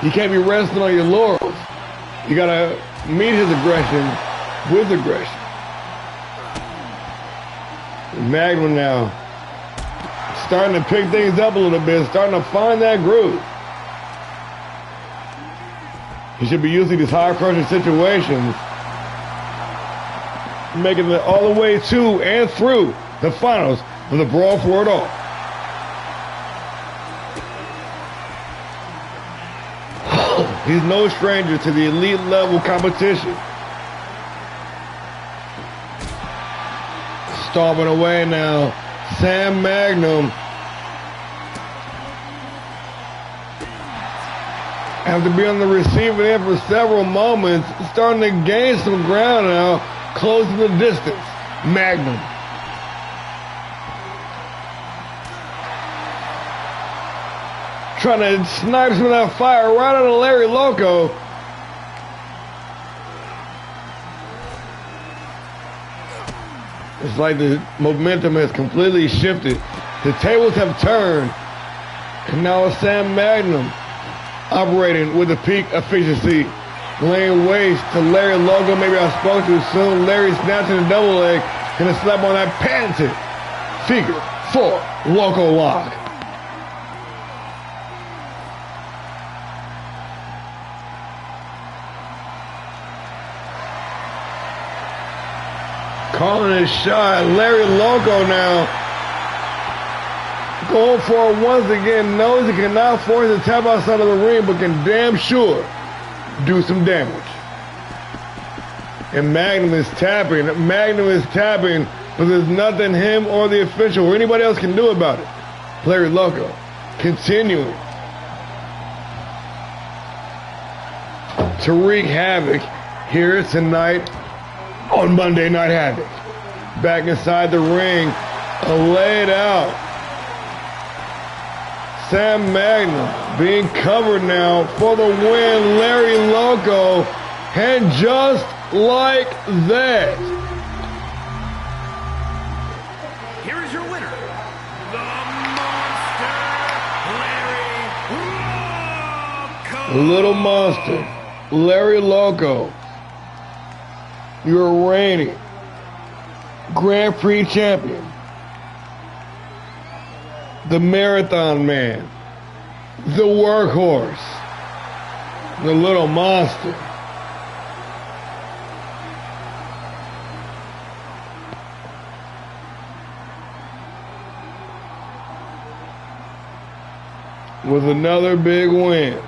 you can't be resting on your laurels. You gotta meet his aggression with aggression. And Magnum now starting to pick things up a little bit, starting to find that groove. He should be using these high pressure situations, making it all the way to and through the finals of the Brawl for It All. He's no stranger to the elite level competition. Stomping away now. Sam Magnum, after being on the receiving end for several moments, starting to gain some ground now, closing the distance. Magnum. Trying to snipe some of that fire right out of Larry Loco. It's like the momentum has completely shifted. The tables have turned. And now it's Sam Magnum operating with a peak efficiency. Laying waste to Larry Loco. Maybe I spoke too soon. Larry snatching a double leg. Gonna slap on that patented figure 4 Loco lock. Calling his shot. Larry Loco now Going for it once again. Knows he cannot force a tap outside of the ring, but can damn sure do some damage. And Magnum is tapping. Magnum is tapping, but there's nothing him or the official or anybody else can do about it. Larry Loco continuing to wreak havoc here tonight on Monday Night Havoc. Back inside the ring, laid out. Sam Magnum being covered now for the win. Larry Loco, and just like that, Here is your winner, the Monster, Larry Loco. Little Monster, Larry Loco, your reigning Grand Prix champion, the Marathon Man, the Workhorse, the Little Monster. With another big win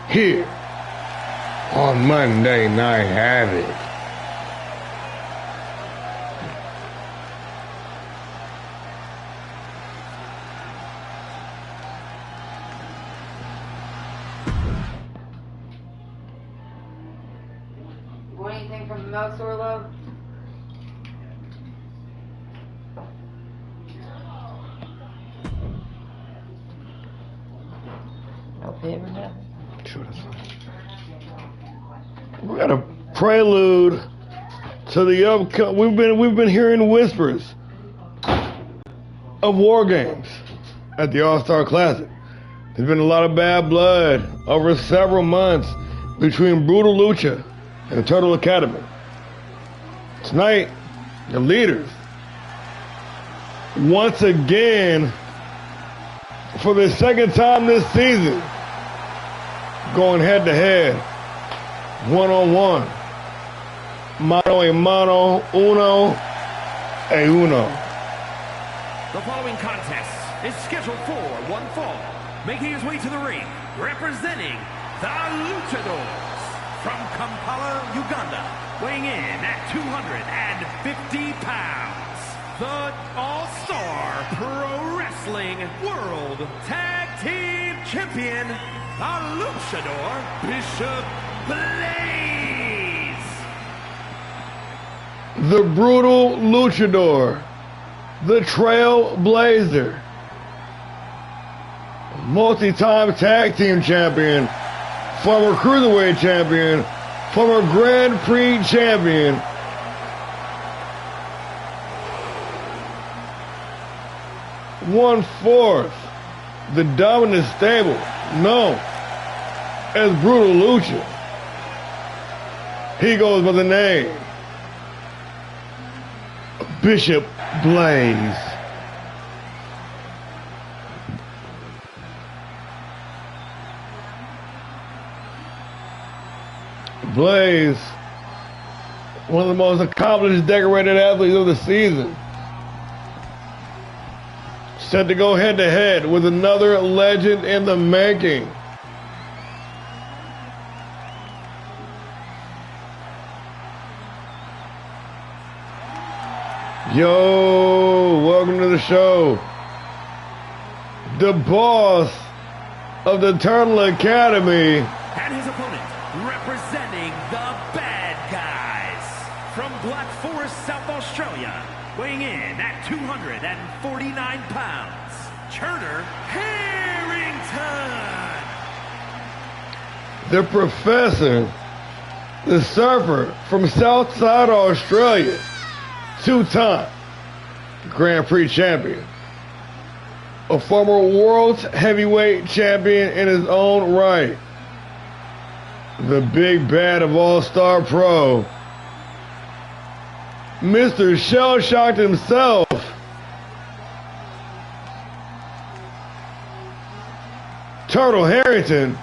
here on Monday Night Havoc. Want anything from the milk store, love? No paper, nothing? Sure, that's fine. We got a prelude to the upcoming. We've been hearing whispers of war games at the All-Star Classic. There's been a lot of bad blood over several months between Brutal Lucha and Turtle Academy. Tonight, the leaders once again, for the second time this season, going head to head, one-on-one, mano a mano, uno a uno. The following contest is scheduled for one fall. Making his way to the ring, representing the Luchadors from Kampala, Uganda, weighing in at 250 pounds, the All-Star Pro Wrestling World Tag Team Champion, the Luchador Bishop Blaze. The Brutal Luchador, the Trailblazer, multi-time tag team champion, former cruiserweight champion, former Grand Prix champion, one-fourth the dominant stable known as Brutal Lucha. He goes by the name Bishop Blaze. Blaze, one of the most accomplished, decorated athletes of the season, set to go head to head with another legend in the making. Yo, welcome to the show. The boss of the Turtle Academy. And his opponent, representing the Bad Guys from Black Forest, South Australia, weighing in at 249 pounds, Turner Harrington. The Professor, the Surfer from Southside Australia, two-time Grand Prix champion, a former world heavyweight champion in his own right, the big bad of All-Star Pro, Mr. Shell-Shocked himself, Turtle Harrington.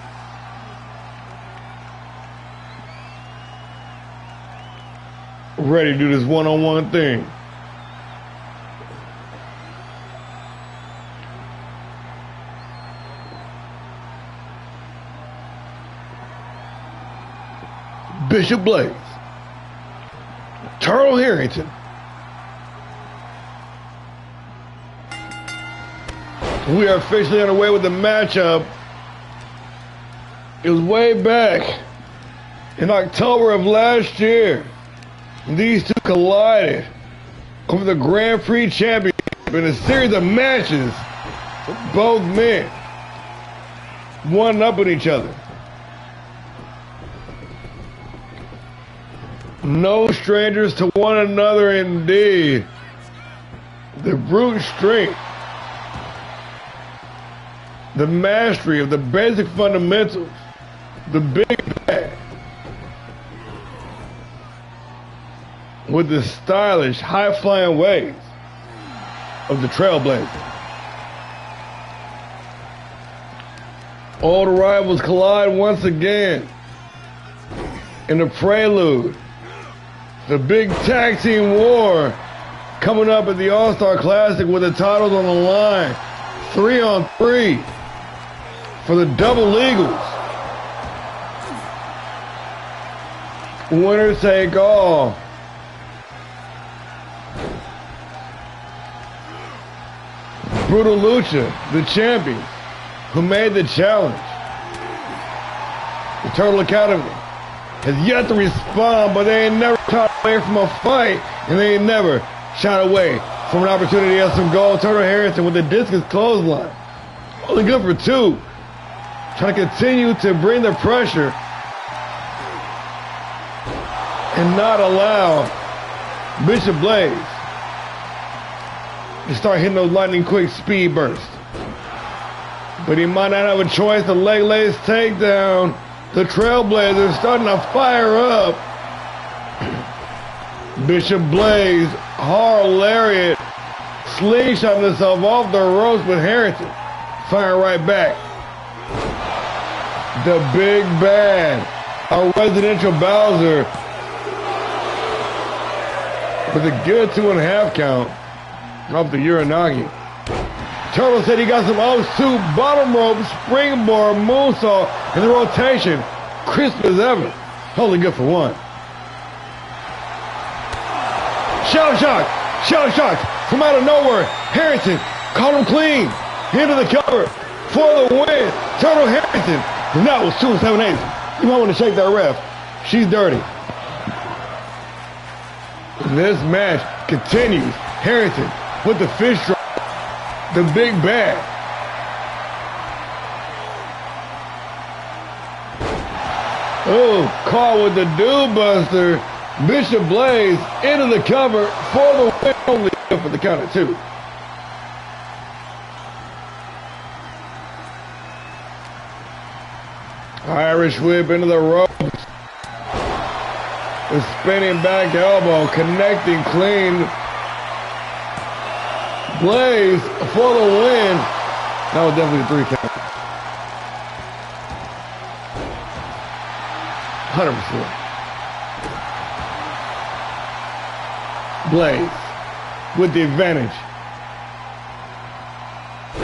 Ready to do this one-on-one thing. Bishop Blaze, Turtle Harrington. We are officially underway with the matchup. It was way back in October of last year. These two collided over the Grand Prix Championship in a series of matches. Both men one up on each other. No strangers to one another indeed. The brute strength, the mastery of the basic fundamentals, the big bag, with the stylish, high-flying ways of the Trailblazer. Old rivals collide once again in the prelude. The big tag team war coming up at the All-Star Classic with the titles on the line. 3-on-3 for the Double Eagles. Winners take all. Brutal Lucha, the champions, who made the challenge. The Turtle Academy has yet to respond, but they ain't never shot away from a fight, and they ain't never shot away from an opportunity to have some gold. Turtle Harrington with the discus clothesline. Only good for two. Trying to continue to bring the pressure and not allow Bishop Blaze to start hitting those lightning quick speed bursts. But he might not have a choice. The leg lace takedown. The Trailblazers starting to fire up. Bishop Blaze, hard lariat, slingshotting himself off the ropes with Harrington. Firing right back. The Big Bad, our residential Bowser, with a good 2.5 count off the Uranagi. Turtle said he got some offsuit bottom rope, springboard, moonsault, and the rotation. Crisp as ever. Only good for one. Shell shock from out of nowhere. Harrington caught him clean. Into the cover for the win. Turtle Harrington. And that was 2 7/8. You might want to shake that ref. She's dirty. This match continues. Harrington with the fish drop. The Big Bad. Oh, caught with the Dude Buster. Bishop Blaze into the cover for the win. Only for the count of 2. Irish whip into the ropes. The spinning back elbow, connecting clean. Blaze for the win. That was definitely a 3 count. 100%. Blaze with the advantage.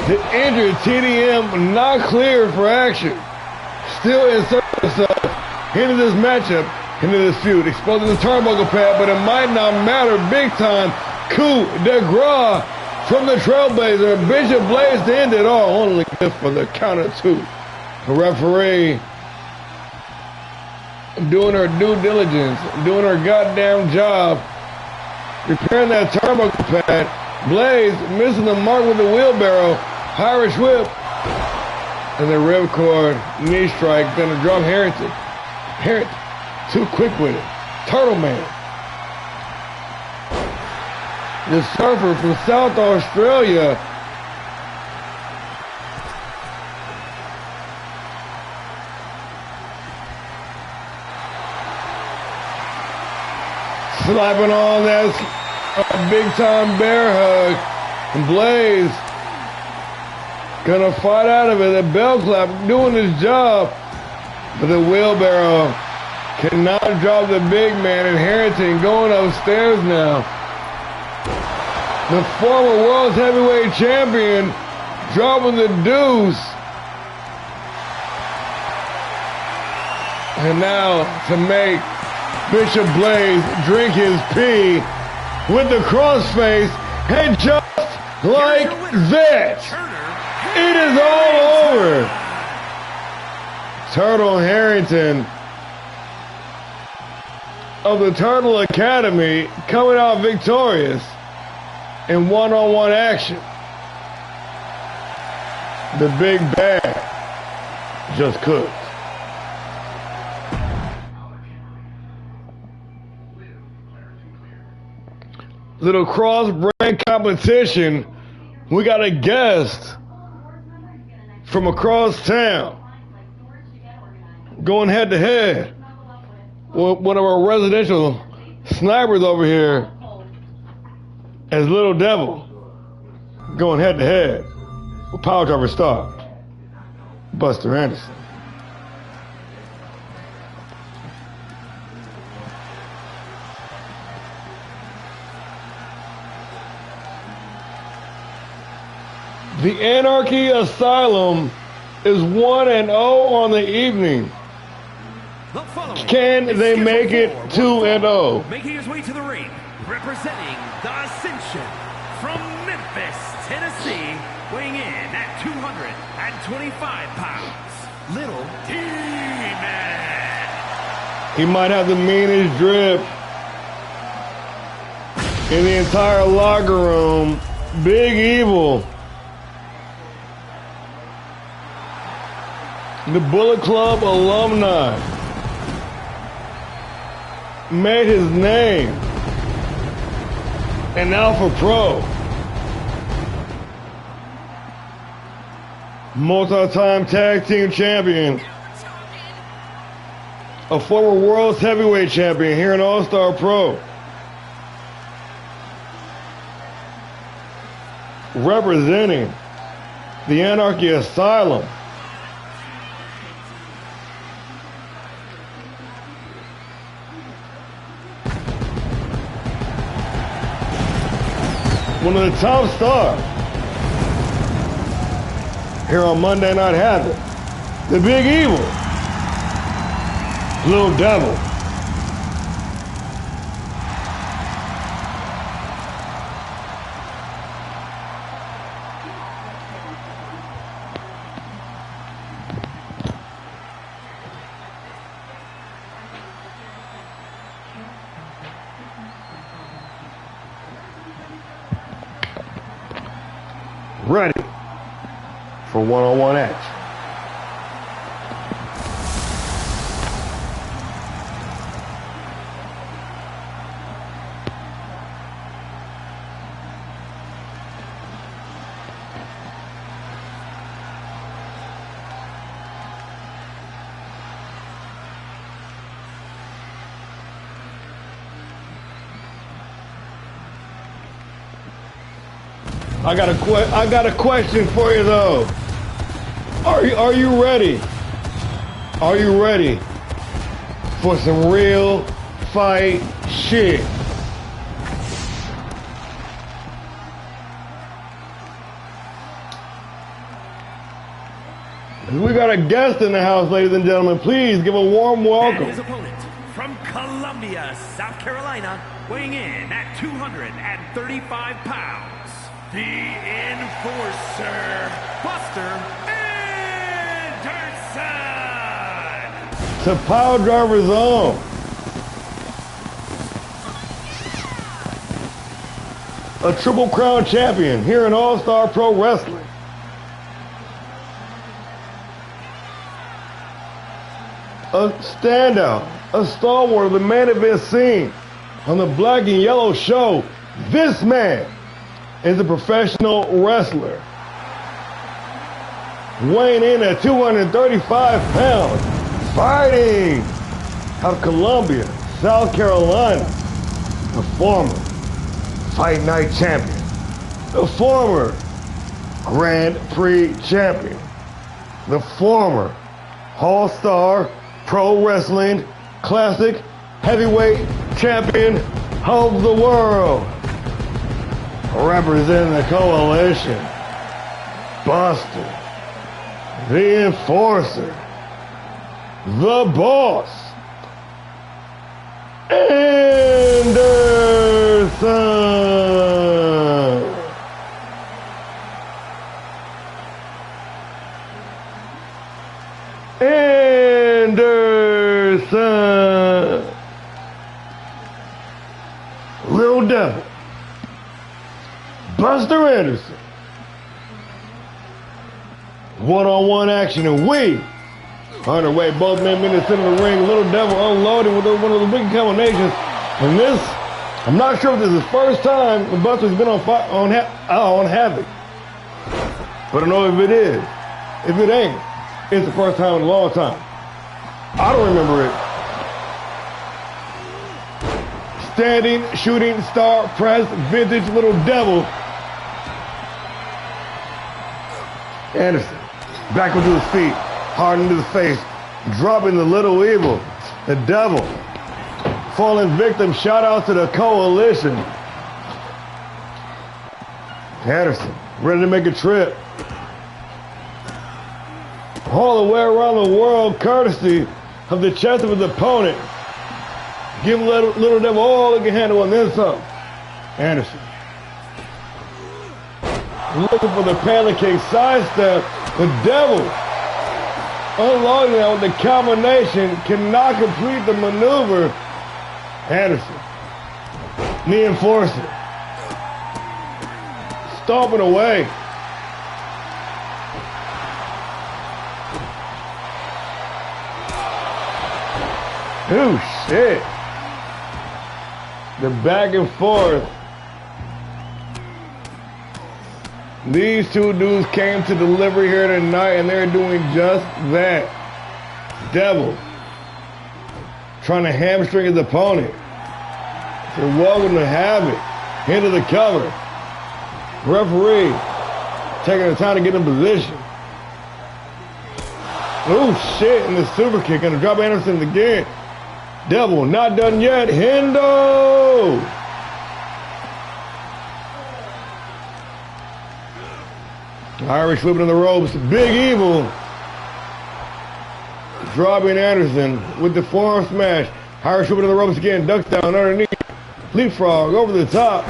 The injured TDM not cleared for action. Still inserting himself into this matchup, into this feud, exposing the turnbuckle pad, but it might not matter. Big time coup de grace from the Trailblazer. Bishop Blaze to end it all. Only good for the count of 2. The referee doing her due diligence, doing her goddamn job, repairing that turnbuckle pad. Blaze missing the mark with the wheelbarrow. Irish whip. And the ripcord knee strike gonna drop Harrington. Harrington too quick with it. Turtle Man. The surfer from South Australia. Slapping on that big time bear hug. And Blaze gonna fight out of it. The bell clap doing his job. But the wheelbarrow cannot drop the big man. And Harrington going upstairs now. The former world's heavyweight champion dropping the deuce. And now to make Bishop Blaze drink his pee with the crossface, and just like that, it is all over. Turtle Harrington of the Turtle Academy coming out victorious in one-on-one action. The big bad just cooked. Little cross-brand competition. We got a guest from across town going head to head. One of our residential snipers over here as Little Devil going head to head with Power Driver star Buster Anderson. The Anarchy Asylum is 1-0 on the evening. Can they make it 2-0? Making his way to the ring, representing the Ascension from Memphis, Tennessee, weighing in at 225 pounds, Little Demon. He might have the meanest drip in the entire locker room. Big Evil. The Bullet Club alumni made his name an Alpha Pro. Multi-time tag team champion. A former world's heavyweight champion here in All-Star Pro. Representing the Anarchy Asylum. One of the top stars here on Monday Night Havok, the Big Evil, Little Devil. Ready for one-on-one action. I got a question for you though. Are you ready? Are you ready for some real fight shit? We got a guest in the house, ladies and gentlemen. Please give a warm welcome. And his opponent from Columbia, South Carolina, weighing in at 235 pounds. The Enforcer, Buster Anderson. To Power Driver's own. A Triple Crown champion here in All-Star Pro Wrestling. A standout, a stalwart of the main event scene on the Black and Yellow show. This man is a professional wrestler, weighing in at 235 pounds, fighting out of Columbia, South Carolina, the former Fight Night champion, the former Grand Prix champion, the former All-Star Pro Wrestling Classic Heavyweight Champion of the world. Representing the coalition, Buster, the Enforcer, the Boss, Little Devil. Buster Anderson. One-on-one action, and we on our way. Both men in the center of the ring. Little Devil unloading with one of the big combinations. And this, I'm not sure if this is the first time when Buster's been on Havoc. But I know if it is. If it ain't, it's the first time in a long time. I don't remember it. Standing, shooting star, press, vintage Little Devil. Anderson, back onto his feet, hard into the face, dropping the Little Evil, the Devil. Fallen victim, shout out to the Coalition. Anderson, ready to make a trip. All the way around the world, courtesy of the chest of his opponent. Give Little Devil all he can handle and then some. Anderson. Looking for the pancake sidestep. The Devil, unloading that with the combination, cannot complete the maneuver. Anderson. Knee enforcer. Stomping away. Oh, shit. The back and forth. These two dudes came to deliver here tonight, and they're doing just that. Devil trying to hamstring his opponent. So welcome to Havoc. Into the cover. Referee taking the time to get in position. Oh shit, and the super kick, and the drop Anderson again. Devil not done yet. Hendo! Irish whipping in the ropes. Big Evil dropping Anderson with the forearm smash. Irish whipping in the ropes again. Ducks down underneath. Leapfrog over the top.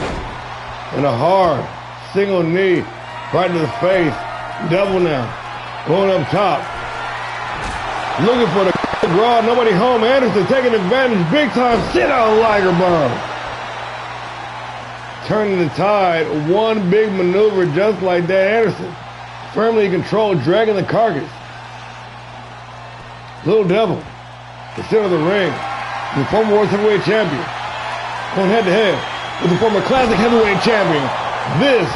And a hard single knee right to the face. Devil now going up top. Looking for the draw. Nobody home. Anderson taking advantage big time. Sit out Liger Bomb. Turning the tide. One big maneuver just like that. Anderson firmly controlled, dragging the carcass. Little Devil, the center of the ring, the former World Heavyweight Champion, going head to head with the former Classic Heavyweight Champion. This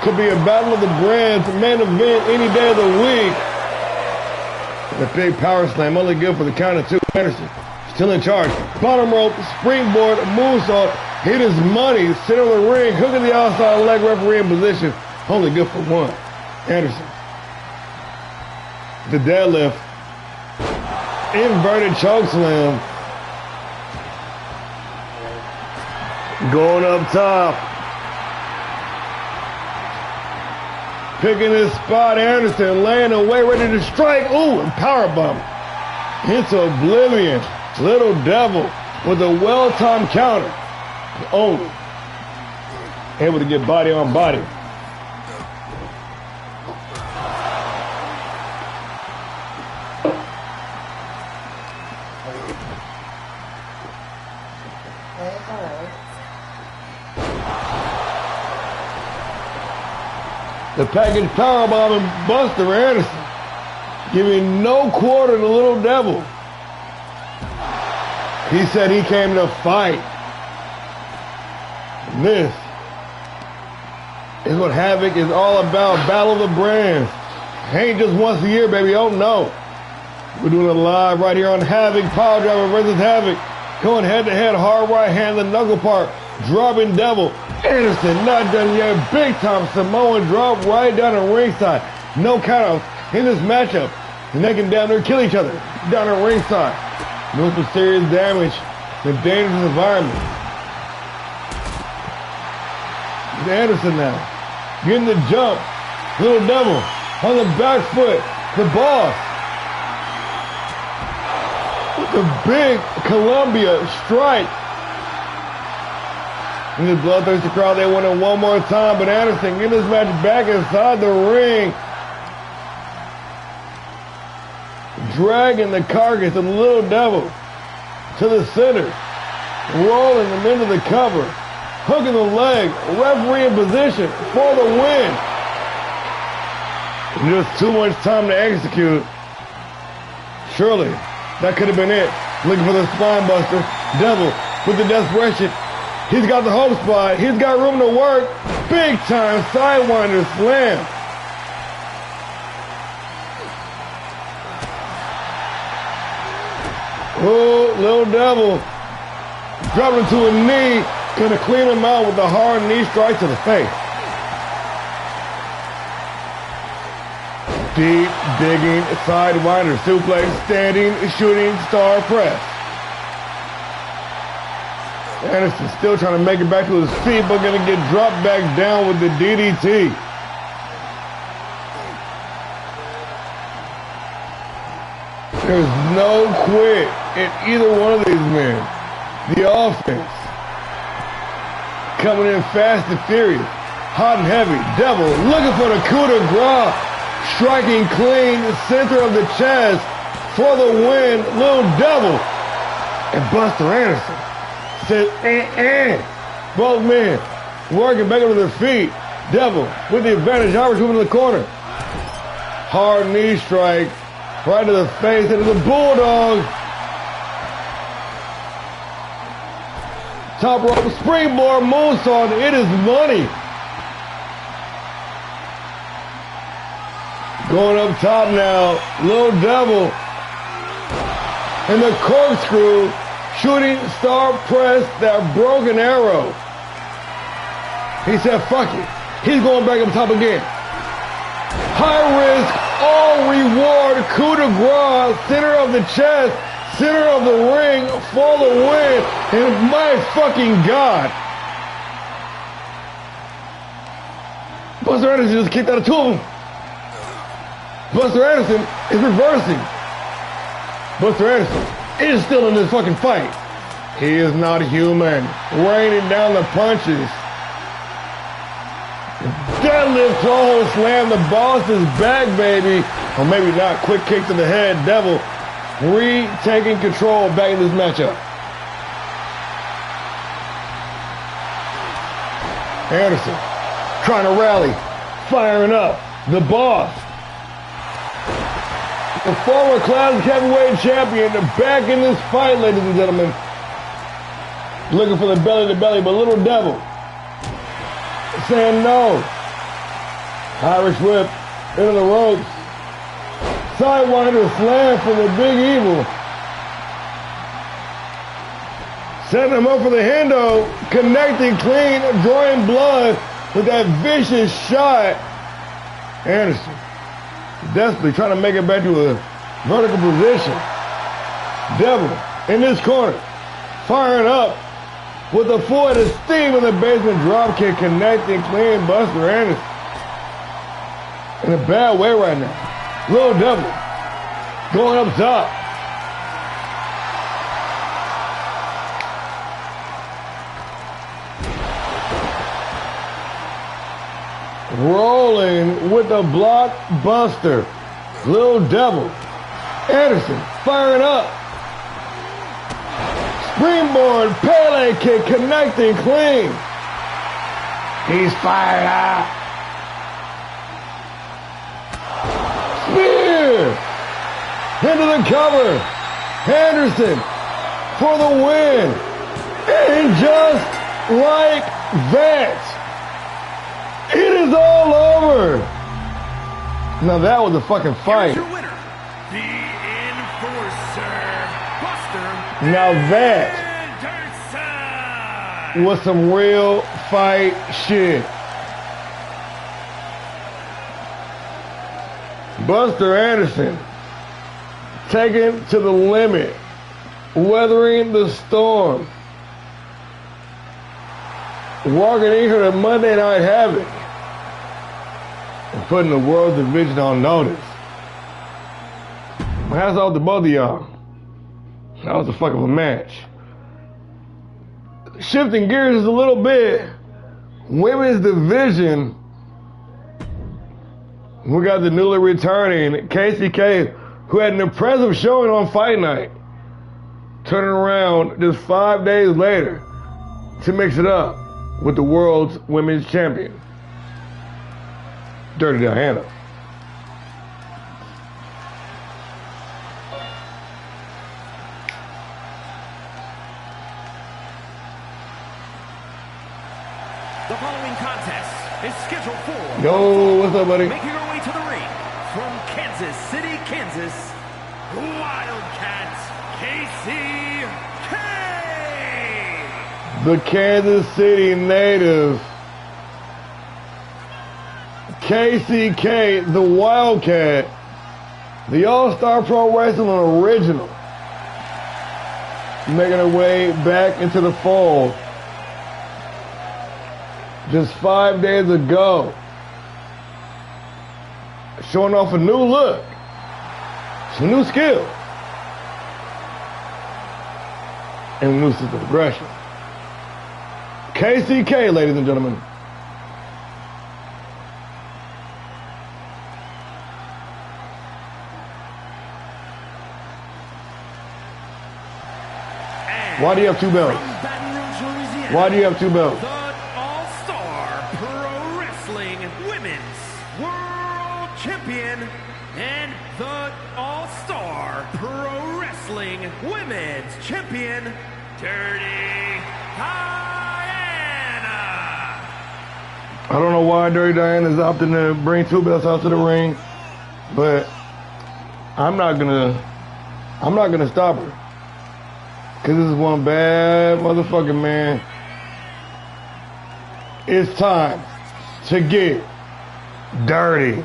could be a battle of the brands, main event any day of the week. The big power slam, only good for the count of two. Anderson still in charge. Bottom rope, springboard, moonsault, hit his money, center of the ring, hooking the outside leg, referee in position, only good for one. Anderson. The deadlift. Inverted chokeslam. Going up top. Picking his spot. Anderson laying away, ready to strike. Ooh, and powerbomb. Into oblivion. Little Devil with a well-timed counter. Only able to get body on body. The package powerbomb and Buster Anderson giving no quarter to Little Devil. He said he came to fight. And this is what Havoc is all about. Battle of the brands. Ain't just once a year, baby. Oh no. We're doing it live right here on Havoc. Power Driver versus Havoc. Going head to head, hard right hand, the knuckle part. Dropping Devil. Anderson not done yet. Big time Samoan drop right down the ringside. No countouts in this matchup. And they can down there kill each other down the ringside. Doing some serious damage in a dangerous environment. It's Anderson now. Getting the jump. Little Devil on the back foot. The boss. The big Columbia strike. In the bloodthirsty crowd, they want it one more time, but Anderson getting this match back inside the ring. Dragging the carcass of the Little Devil to the center. Rolling them into the cover. Hook in the leg. Referee in position for the win. Just too much time to execute. Surely, that could have been it. Looking for the spine buster. Devil with the desperation. He's got the hope spot. He's got room to work. Big time sidewinder slam. Oh, little devil. Dropping to a knee. Gonna clean him out with a hard knee strike to the face. Deep digging sidewinder suplex, standing shooting star press. Anderson still trying to make it back to his feet, but gonna get dropped back down with the DDT. There's no quit in either one of these men. The offense coming in fast and furious, hot and heavy. Devil looking for the coup de grace, striking clean, center of the chest for the win. Little Devil and Buster Anderson says, Both men working back up to their feet. Devil with the advantage. Irish moving to the corner. Hard knee strike right to the face into the Bulldog. Top rope springboard moonsault. It is money. Going up top now. Little Devil. And the corkscrew. Shooting star press. That broken arrow. He said, fuck it. He's going back up top again. High risk. All reward. Coup de grace. Center of the chest. Center of the ring for the win, and my fucking God. Buster Anderson just kicked out of two of them. Buster Anderson is reversing. Buster Anderson is still in this fucking fight. He is not human. Raining down the punches. Deadlift throw slam. The boss is back, baby. Or maybe not. Quick kick to the head. Devil retaking control back in this matchup. Anderson trying to rally, firing up. The boss, the former classic heavyweight champion, back in this fight, ladies and gentlemen. Looking for the belly to belly, but Little Devil saying no. Irish whip into the ropes. Sidewinder slam from the Big Evil. Setting him up for the Hendo. Connecting clean, drawing blood with that vicious shot. Anderson desperately trying to make it back to a vertical position. Devil in this corner. Firing up with the full head of steam in the basement drop kick. Connecting clean. Buster Anderson in a bad way right now. Little Devil going up top. Rolling with the blockbuster. Little Devil. Anderson firing up. Springboard Pele kick connecting clean. He's fired up. Spear into the cover. Anderson for the win. And just like that, it is all over. Now that was a fucking fight. Here's your winner, the Enforcer, Buster Now that Anderson. was some real fight shit. Buster Anderson taken to the limit, weathering the storm, walking in here to Monday Night Havoc and putting the World Division on notice. Hats off to both of y'all. That was a fuck of a match. Shifting gears a little bit, women's division. We got the newly returning KCK, who had an impressive showing on Fight Night, turning around just 5 days later to mix it up with the world's women's champion, Dirty Diana. The following contest is scheduled for... Yo, what's up, buddy? Making her way to the ring from Kansas City, Kansas, Wildcats, KCK! The Kansas City native, KCK, the Wildcat, the All-Star Pro Wrestling original, making her way back into the fold. Just 5 days ago, showing off a new look, some new skill, and new system aggression. KCK, ladies and gentlemen. Why do you have two belts? Why do you have two belts? Women's World Champion and the All-Star Pro Wrestling Women's Champion, Dirty Diana. I don't know why Dirty Diana is opting to bring two belts out to the ring, but I'm not gonna stop her. Cause this is one bad motherfucking man. It's time to get dirty.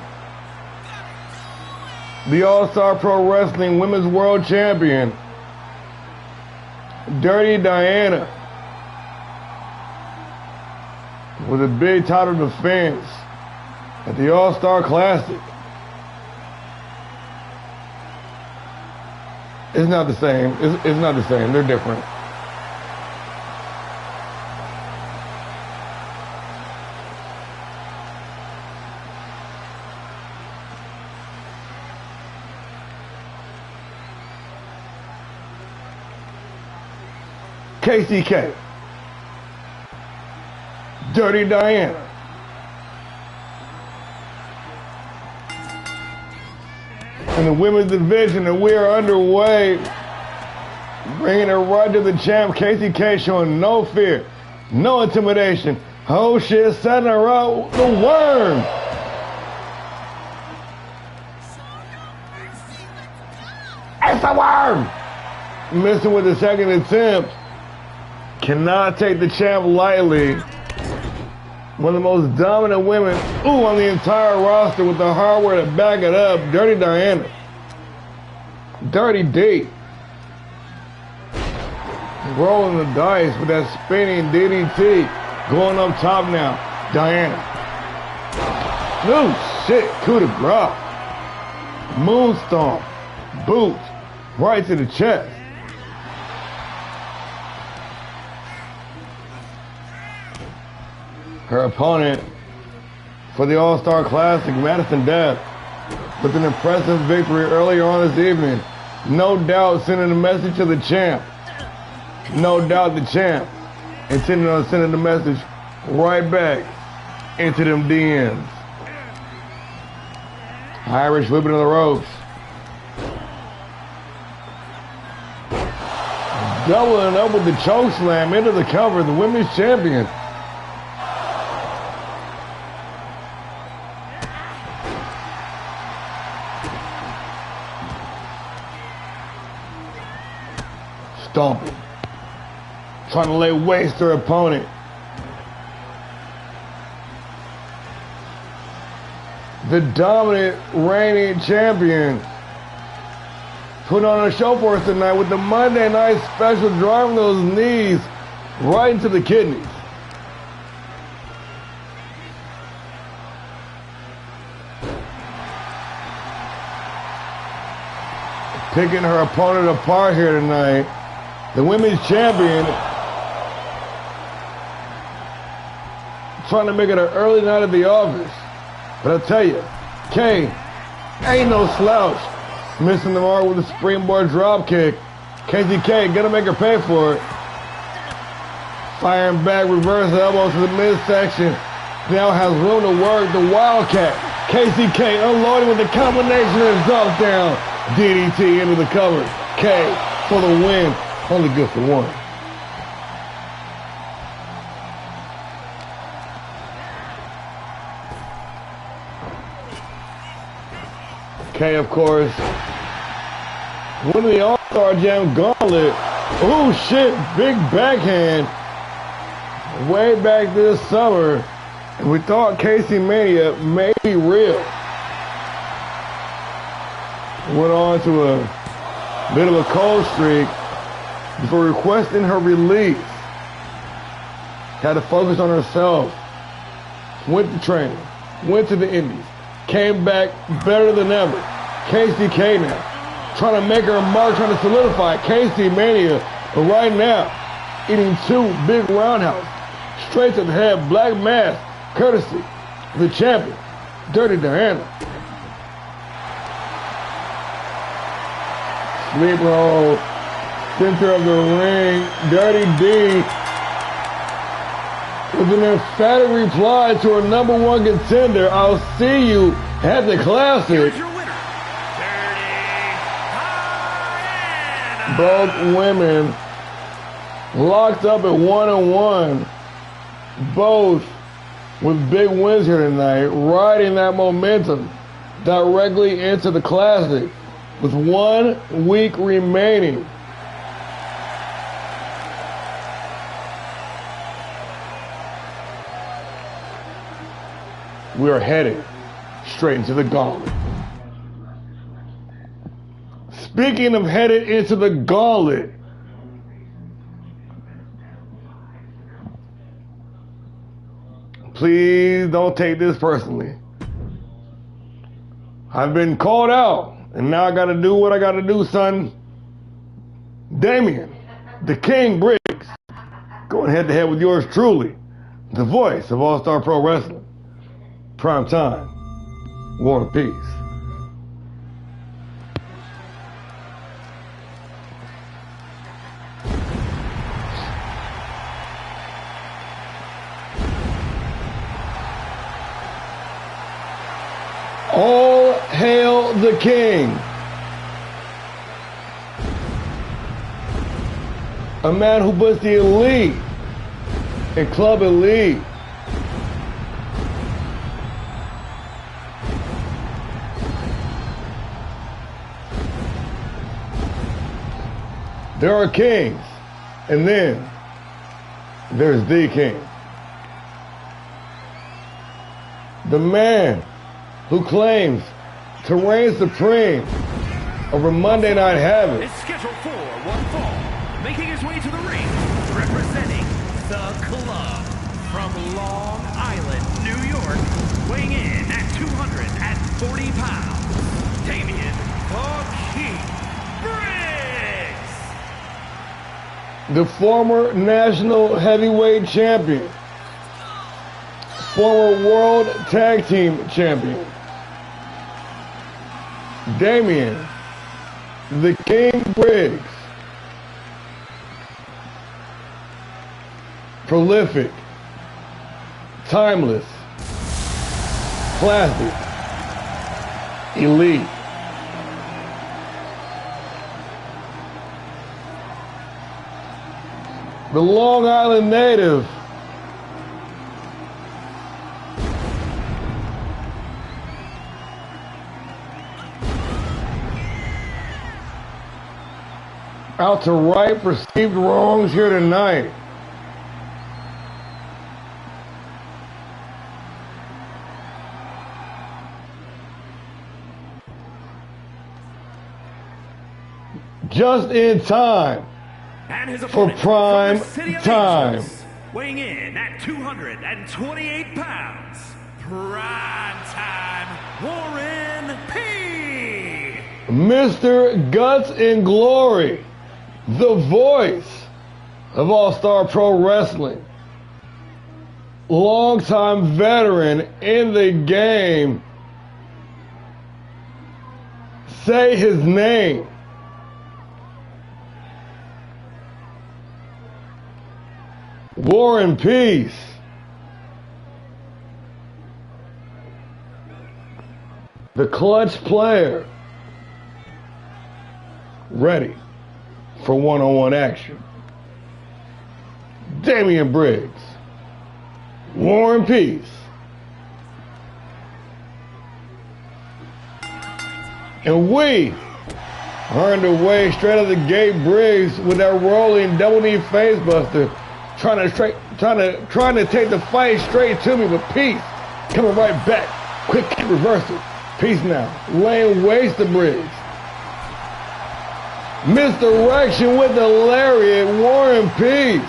The All-Star Pro Wrestling Women's World Champion, Dirty Diana, with a big title defense at the All-Star Classic. It's not the same. It's not the same. They're different. KCK, Dirty Diana. In the women's division, and we are underway, bringing it right to the champ. KCK showing no fear, no intimidation. Oh shit, setting her up, the worm. It's a worm. Missing with the second attempt. Cannot take the champ lightly. One of the most dominant women, on the entire roster with the hardware to back it up, Dirty Diana. Dirty D. Rolling the dice with that spinning DDT. Going up top now, Diana. Oh shit, coup de grace. Moonstomp. Boot. Right to the chest. Her opponent for the All-Star Classic, Madison Death, with an impressive victory earlier on this evening. No doubt sending a message to the champ. No doubt the champ intending on sending the message right back into them DMs. Irish whipping of the ropes. Doubling up with the choke slam into the cover, the women's champion. Stomping. Trying to lay waste to her opponent. The dominant reigning champion put on a show for us tonight with the Monday Night Special, driving those knees right into the kidneys. Picking her opponent apart here tonight. The women's champion trying to make it an early night at the office. But I'll tell you, Kay ain't no slouch. Missing the mark with a springboard drop kick. KCK gonna make her pay for it. Firing back, reverse elbow to the midsection. Now has room to work. The Wildcat. KCK unloading with the combination and drop down. DDT into the cover. K for the win. Only good for one. K, of course, winning the All-Star Jam Gauntlet. Oh shit, big backhand. Way back this summer. And we thought Casey Mania may be real. Went on to a bit of a cold streak before requesting her release. Had to focus on herself. Went to training. Went to the Indies. Came back better than ever. KCK now. Trying to make her a mark, trying to solidify Casey Mania. But right now, eating two big roundhouse. Straight to the head, black mass, courtesy of the champion, Dirty Diana. Sleep roll, center of the ring, Dirty D with an emphatic reply to her #1 contender. I'll see you at the Classic. Here's your winner, Dirty Diana. Both women locked up at 1-1. Both with big wins here tonight, riding that momentum directly into the Classic with 1 week remaining. We are headed straight into the Gauntlet. Speaking of headed into the Gauntlet, please don't take this personally. I've been called out, and now I gotta do what I gotta do, son. Damian, the King Briggs, going head to head with yours truly, the voice of All-Star Pro Wrestling. Prime time, War and Peace. All hail the King. A man who puts the elite in Club Elite. There are kings, and then there's the King. The man who claims to reign supreme over Monday Night Havoc. Is scheduled for one fall, making his way to the ring, representing the club from Long Island, New York, weighing in at 240 pounds, Damian the King Briggs. The former national heavyweight champion, former world tag team champion, Damian the King Briggs. Prolific, timeless, classic, elite. The Long Island native out to right perceived wrongs here tonight. Just in time And his for opponent prime from the City of time. Angels, weighing in at 228 pounds, prime time, Warren P. Mr. Guts and Glory, the voice of All-Star Pro Wrestling, longtime veteran in the game. Say his name. War and Peace. The clutch player. Ready for one-on-one action. Damian Briggs. War and Peace. And we are underway straight out of the gate. Briggs with that rolling double knee facebuster, trying to take the fight straight to me, but Peace coming right back. Quick kick reversal. Peace now. Laying waste to Briggs. Misdirection with the lariat. War and Peace.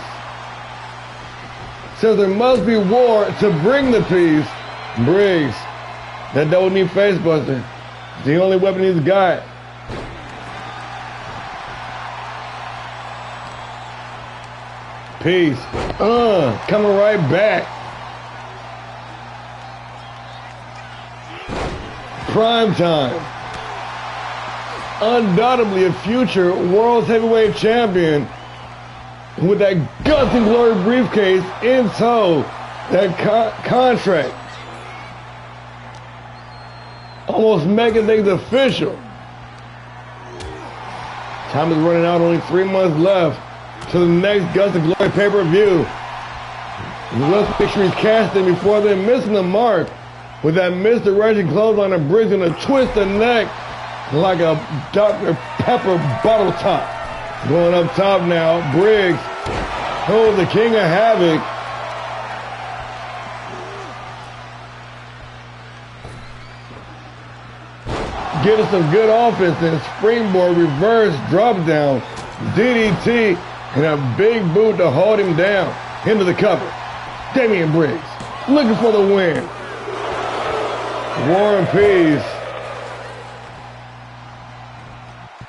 Says there must be war to bring the peace. Briggs, that double knee facebuster, the only weapon he's got. Peace. Coming right back. Prime time. Undoubtedly a future world heavyweight champion with that guts and glory briefcase in tow. That contract. Almost making things official. Time is running out. Only 3 months left to the next Guts and Glory pay-per-view. Let's make sure he's casting before they're missing the mark with that misdirection clothesline of Briggs and a twist the neck like a Dr. Pepper bottle top. Going up top now, Briggs, the king of Havoc. Get us some good offense and springboard, reverse, drop down, DDT, and a big boot to hold him down. Into the cover. Damian Briggs looking for the win. War and Peace.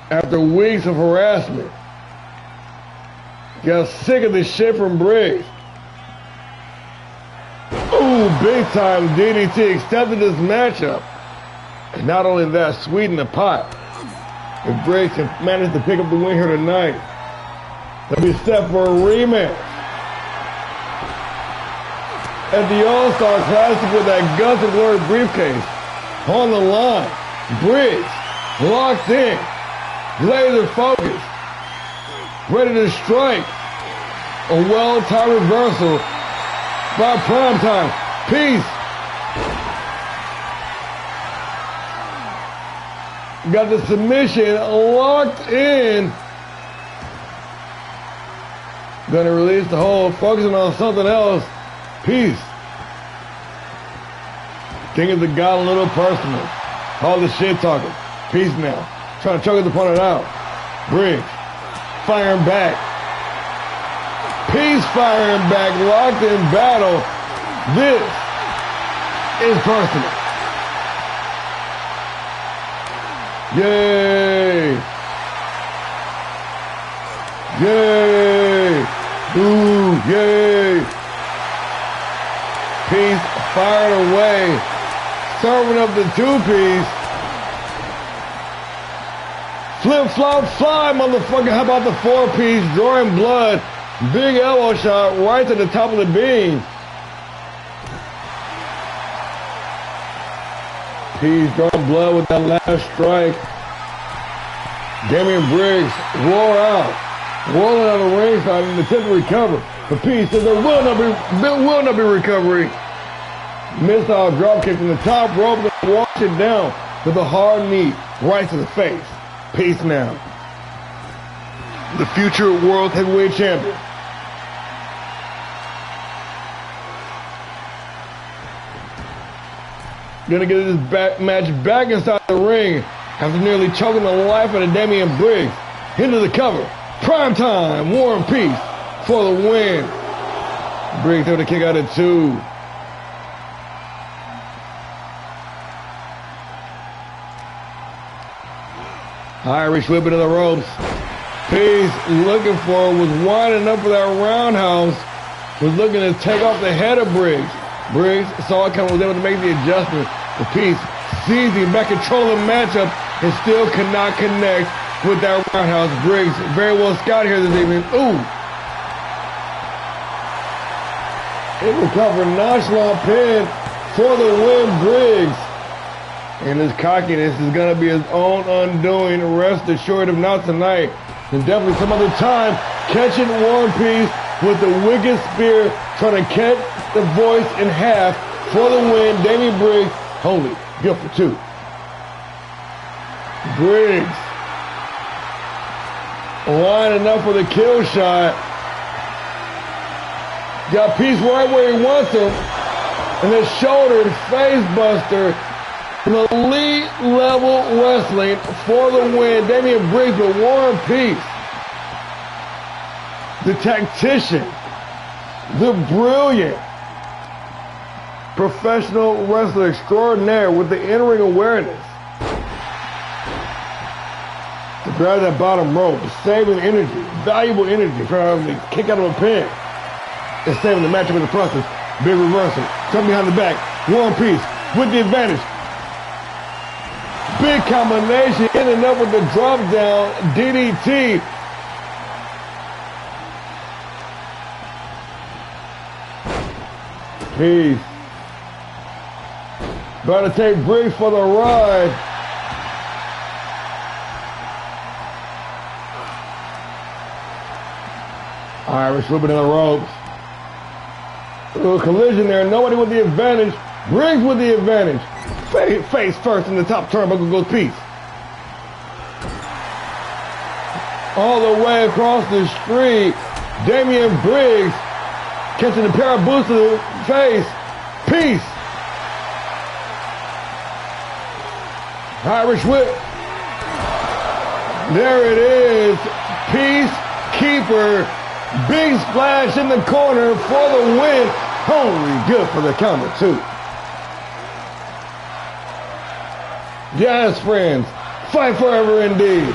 After weeks of harassment, got sick of this shit from Briggs. Ooh, big time DDT, accepted this matchup. And not only that, sweeten the pot. If Briggs can manage to pick up the win here tonight, they'll be set for a rematch at the All-Star Classic with that Guts and Glory briefcase on the line. Briggs locked in, laser focused, ready to strike. A well-timed reversal by Primetime. Peace. Got the submission locked in. Gonna release the hold, focusing on something else. Peace. Taking the guy a little personal. All the shit talking. Peace now. Trying to choke his opponent out. Briggs. Firing back. Peace firing back. Locked in battle. This is personal. Yay! Yay! Ooh, yay! Peace fired away, serving up the two-piece. Flip-flop fly, motherfucker. How about the four-piece? Drawing blood. Big elbow shot right to the top of the beam. Peace drawing blood with that last strike. Damian Briggs roar out, rolling out of the ringside in the attempt to recover. But Peace says there will not be recovery. Missile drop kick from the top rope to wash it down with a hard knee right to the face. Peace now. The future world heavyweight champion. Gonna get this match back inside the ring after nearly choking the life out of Damian Briggs. Into the cover. Prime time. War and Peace for the win. Briggs able to kick out at 2. Irish whip into the ropes. Peace looking for it, was winding up for that roundhouse. Was looking to take off the head of Briggs. Briggs saw it coming, was able to make the adjustment. The Peace seizing back control of the matchup and still could not connect with that roundhouse. Briggs very well scouted here this evening. Ooh. In the cover, nonchalant pin for the win, Briggs. And his cockiness is going to be his own undoing. Rest assured, if not tonight, then definitely some other time. Catching War and Peace with the wicked spear, trying to cut the voice in half for the win. Damian Briggs, holy, good for two. Briggs lining up for the kill shot. Got Peace right where he wants him. And the shoulder face buster. Elite level wrestling for the win. Damian Briggs with War and Peace. The tactician. The brilliant professional wrestler extraordinaire with the in-ring awareness. To grab that bottom rope, saving energy, valuable energy, trying to kick out of a pin. And saving the matchup in the process. Big reversal. Come behind the back. War and Peace with the advantage. Big combination, ending up with the drop down DDT. Peace. About to take Briggs for the ride. Irish whipping in the ropes. A little collision there. Nobody with the advantage. Briggs with the advantage. Face first in the top turnbuckle goes Peace. All the way across the street, Damian Briggs catching a pair of boots to the face. Peace. Irish whip. There it is. Peace keeper. Big splash in the corner for the win. Holy, good for the counter too. Yes, friends. Fight forever indeed.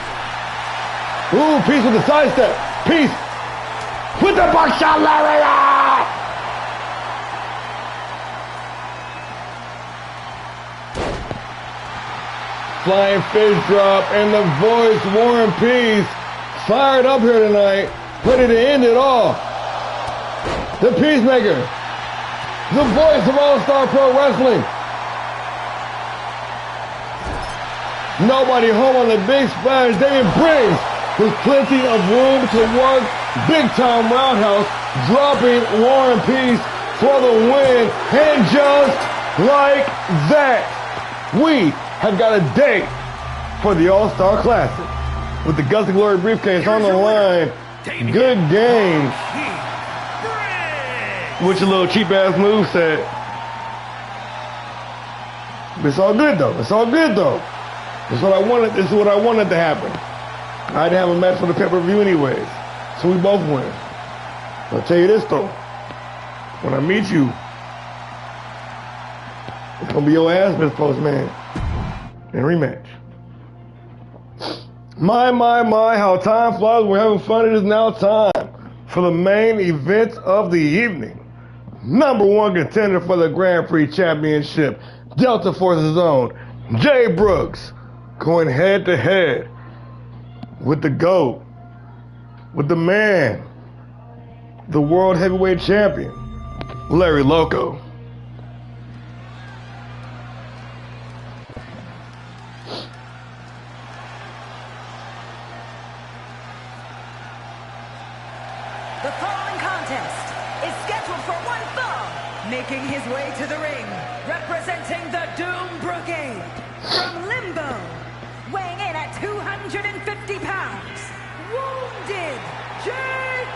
Ooh, Peace with the sidestep. Peace with the buckshot lariat. Flying fish drop and the voice, War and Peace, fired up here tonight, ready to end it all. The Peacemaker, the voice of All-Star Pro Wrestling. Nobody home on the big splash. Damian Briggs with plenty of room to work. Big time roundhouse, dropping War and Peace for the win. And just like that, we have got a date for the All-Star Classic. With the Guts of Glory briefcase on the line. Good game. With your little cheap ass moveset. It's all good though. It's all good though. This is what I wanted. This is what I wanted to happen. I didn't have a match for the pay-per-view anyways, so we both win. I'll tell you this though, when I meet you, it's gonna be your ass, Miss Postman, in rematch. My, how time flies. We're having fun. It is now time for the main event of the evening. Number one contender for the Grand Prix Championship, Delta Force's own Jay Brooks, going head to head with the GOAT, with the man, the World Heavyweight Champion, Larry Loco. The following contest is scheduled for one fall, making his way to the ring, representing the Doom Brigade, from Limbo, weighing in at 250 pounds, Wounded Jay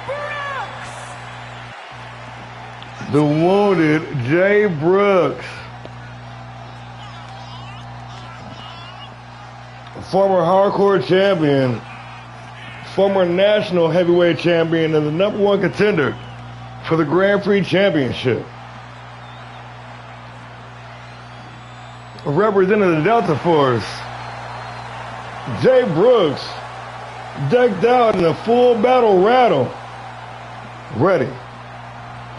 Brooks! The Wounded Jay Brooks. Former hardcore champion, former national heavyweight champion, and the number one contender for the Grand Prix Championship. Representing the Delta Force, Jay Brooks, decked out in a full battle rattle, ready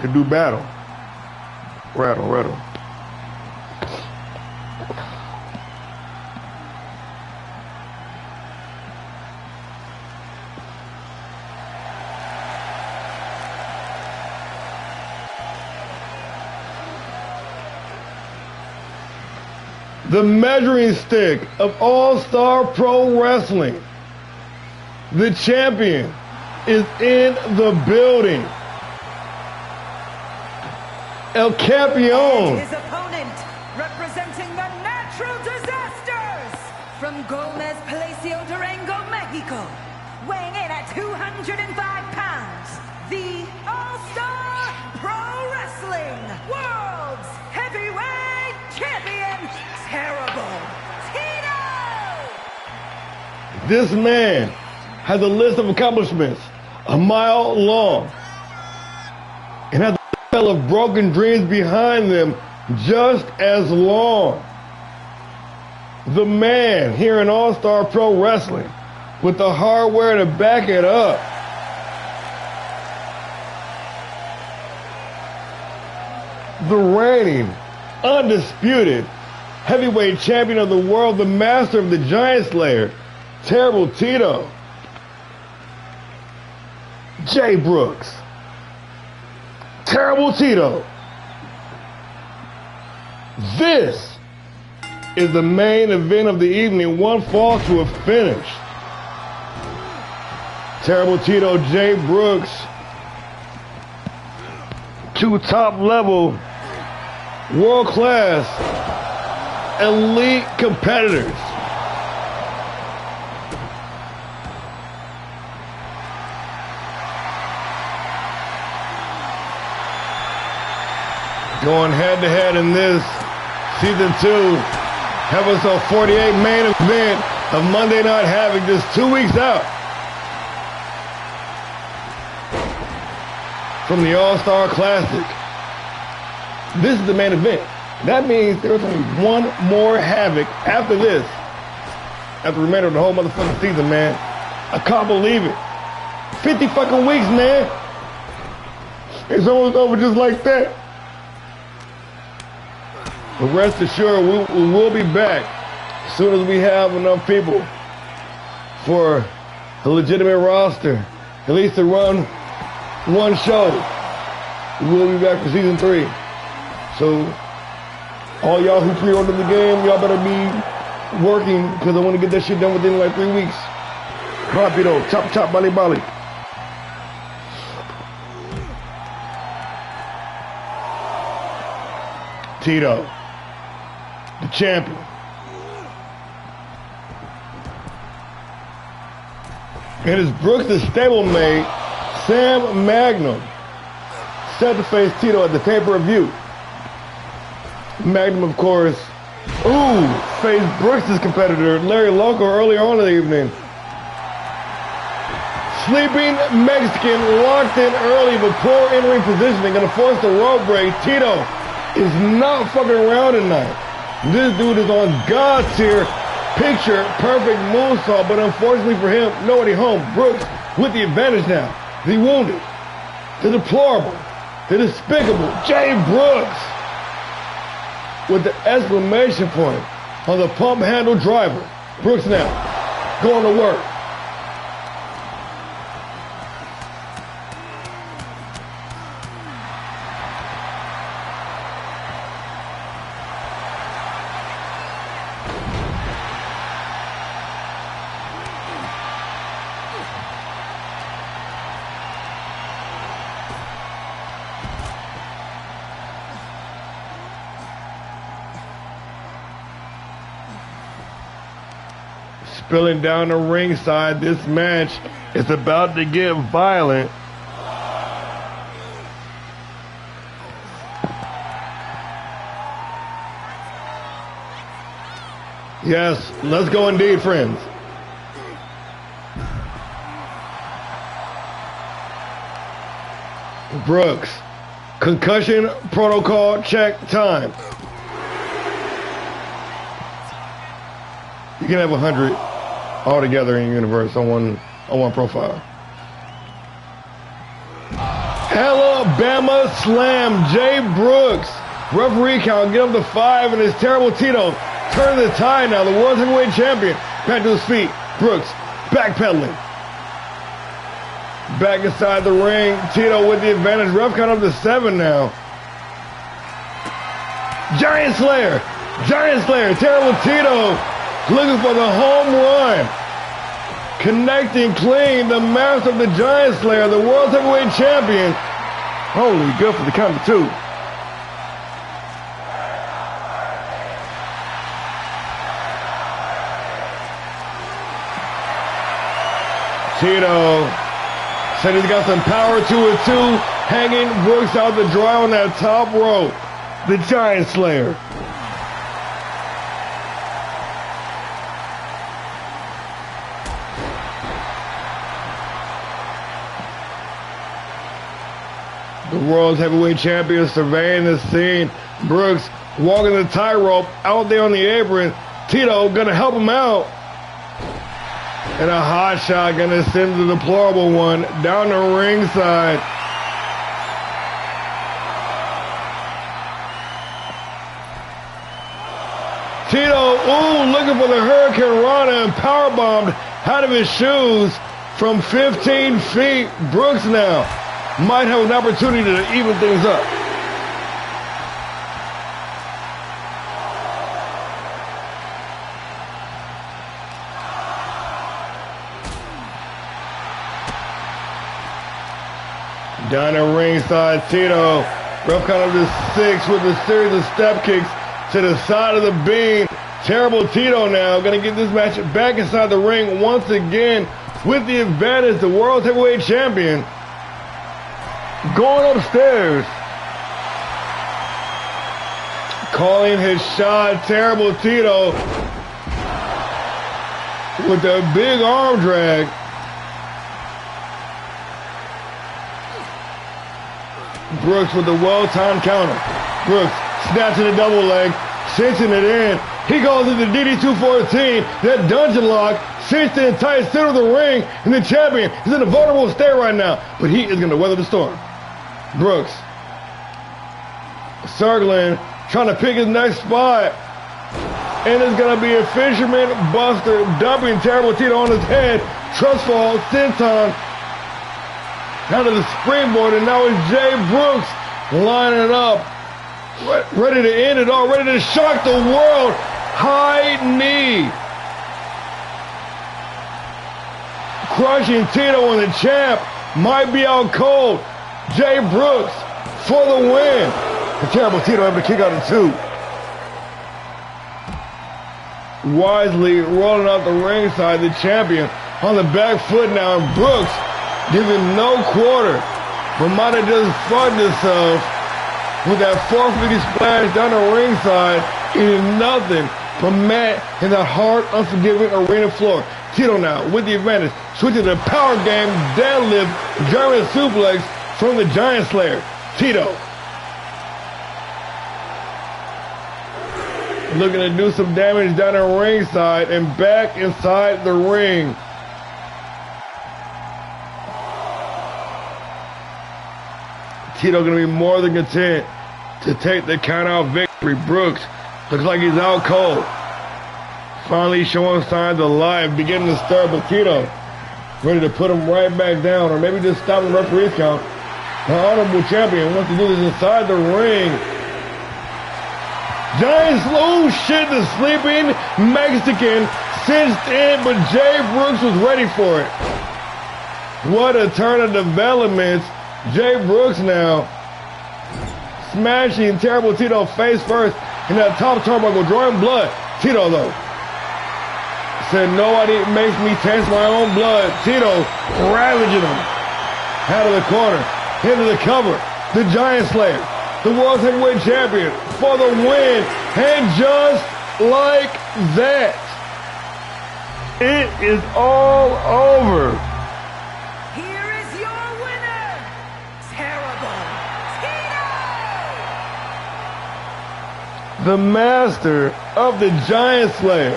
to do battle. Rattle, rattle. the measuring stick of All-Star Pro Wrestling. The champion is in the building. El Campeon. And his opponent, representing the Natural Disasters, from Gomez Palacio, Durango, Mexico, weighing in at 205 pounds, the All-Star Pro Wrestling World's Heavyweight Champion, Terrible Tito! This man has a list of accomplishments a mile long and has a pile of broken dreams behind them just as long. The man here in All-Star Pro Wrestling with the hardware to back it up. The reigning, undisputed heavyweight champion of the world, the master of the Giant Slayer, Terrible Tito. Jay Brooks. Terrible Tito. This is the main event of the evening, one fall to a finish. Terrible Tito, Jay Brooks, two top-level, world-class, elite competitors. Going head-to-head in this Season 2, Episode 48 main event of Monday Night Havoc, just 2 weeks out from the All-Star Classic. This is the main event. That means there's only one more Havoc after this, after the remainder of the whole motherfucking season, man. I can't believe it. 50 fucking weeks, man. It's almost over just like that. But rest assured, we will be back as soon as we have enough people for a legitimate roster, at least to run one show. We will be back for Season 3. So, all y'all who pre-ordered the game, y'all better be working, because I want to get that shit done within like 3 weeks. Rapido, chop chop, bali bali. Tito, the champion. It is Brooks' stablemate, Sam Magnum, set to face Tito at the pay-per-view. Magnum, of course, faced Brooks' competitor, Larry Loco, earlier on in the evening. Sleeping Mexican locked in early, but poor in-ring positioning, gonna force the rope break. Tito is not fucking around tonight. This dude is on God's tier, picture perfect moonsault, but unfortunately for him, nobody home. Brooks with the advantage now. The wounded, the deplorable, the despicable Jay Brooks with the exclamation point on the pump handle driver. Brooks now going to work. Spilling down the ringside, this match is about to get violent. Yes, let's go indeed, friends. Brooks, concussion protocol check time. You can have 100 all together in universe on one profile. Alabama Slam, Jay Brooks. Referee count, get up to 5, and it's Terrible Tito. Turn the tide now, the World Heavyweight Champion. Back to his feet. Brooks, backpedaling. Back inside the ring. Tito with the advantage. Ref count up to 7 now. Giant Slayer Giant Slayer, Terrible Tito, looking for the home run. Connecting clean, the master of the Giant Slayer, the World Heavyweight Champion. Holy, good for the count of 2. Tito said he's got some power to it too. Hanging Brooks out the dry on that top rope. The Giant Slayer. The World Heavyweight Champion surveying the scene. Brooks walking the tightrope out there on the apron. Tito gonna help him out. And a hot shot gonna send the deplorable one down the ringside. Tito, looking for the Hurricane Rana and powerbombed out of his shoes from 15 feet. Brooks now might have an opportunity to even things up. Down the ringside, Tito, ref count of the 6 with a series of step kicks to the side of the beam. Terrible Tito now going to get this match back inside the ring once again with the advantage, the World Heavyweight Champion. Going upstairs. Calling his shot, Terrible Tito with a big arm drag. Brooks with the well-timed counter. Brooks snatching the double leg, cinching it in. He goes into DD214, that dungeon lock, cinched in tight center of the ring, and the champion is in a vulnerable state right now, but he is going to weather the storm. Brooks circling, trying to pick his next spot, and it's going to be a fisherman buster, dumping Terrible Tito on his head, trust fall, senton, out of the springboard, and now it's Jay Brooks lining it up, ready to end it all, ready to shock the world. High knee. Crushing Tito, and the champ might be out cold. Jay Brooks for the win. The Terrible Tito able to kick out in 2. Wisely rolling out the ringside, the champion on the back foot now, and Brooks giving no quarter, but might have just fucked himself with that 450 splash down the ringside, eating nothing from Matt in that hard, unforgiving arena floor. Tito now with the advantage, switching to the power game, deadlift, German suplex from the Giant Slayer. Tito looking to do some damage down the ringside and back inside the ring. Tito going to be more than content to take the count-out victory. Brooks looks like he's out cold. Finally showing signs of life, beginning to stir, but Tito ready to put him right back down, or maybe just stop the referee's count. The honorable champion wants to do this inside the ring. Giant slow shit, the sleeping Mexican cinched in, but Jay Brooks was ready for it. What a turn of developments. Jay Brooks now smashing Terrible Tito face first in that top turnbuckle, drawing blood. Tito though said nobody makes me taste my own blood. Tito ravaging him out of the corner, into the cover. The Giant Slayer, the World Heavyweight Champion, for the win, and just like that, it is all over. The master of the Giant Slayer,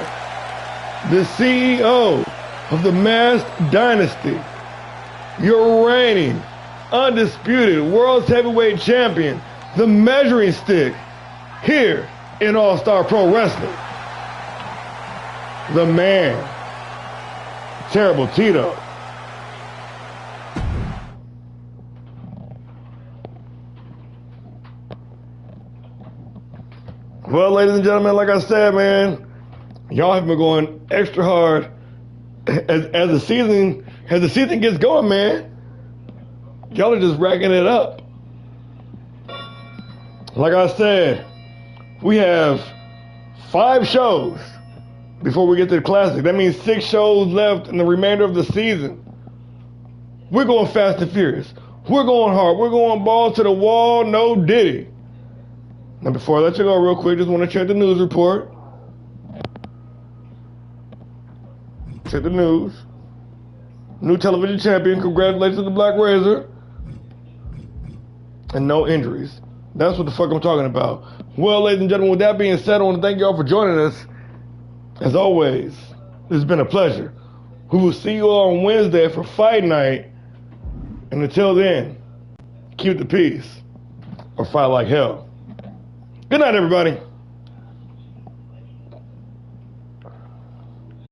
the CEO of the Masked Dynasty, your reigning, undisputed World Heavyweight Champion, the measuring stick, here in All-Star Pro Wrestling. The man, Terrible Tito. Well, ladies and gentlemen, like I said, man, y'all have been going extra hard as the season gets going, man. Y'all are just racking it up. Like I said, we have 5 shows before we get to the Classic. That means 6 shows left in the remainder of the season. We're going fast and furious. We're going hard. We're going ball to the wall, no diddy. Now, before I let you go real quick, just want to check the news report. Check the news. New television champion. Congratulations to the Black Razor. And no injuries. That's what the fuck I'm talking about. Well, ladies and gentlemen, with that being said, I want to thank y'all for joining us. As always, it's been a pleasure. We will see you all on Wednesday for Fight Night. And until then, keep the peace or fight like hell. Good night, everybody.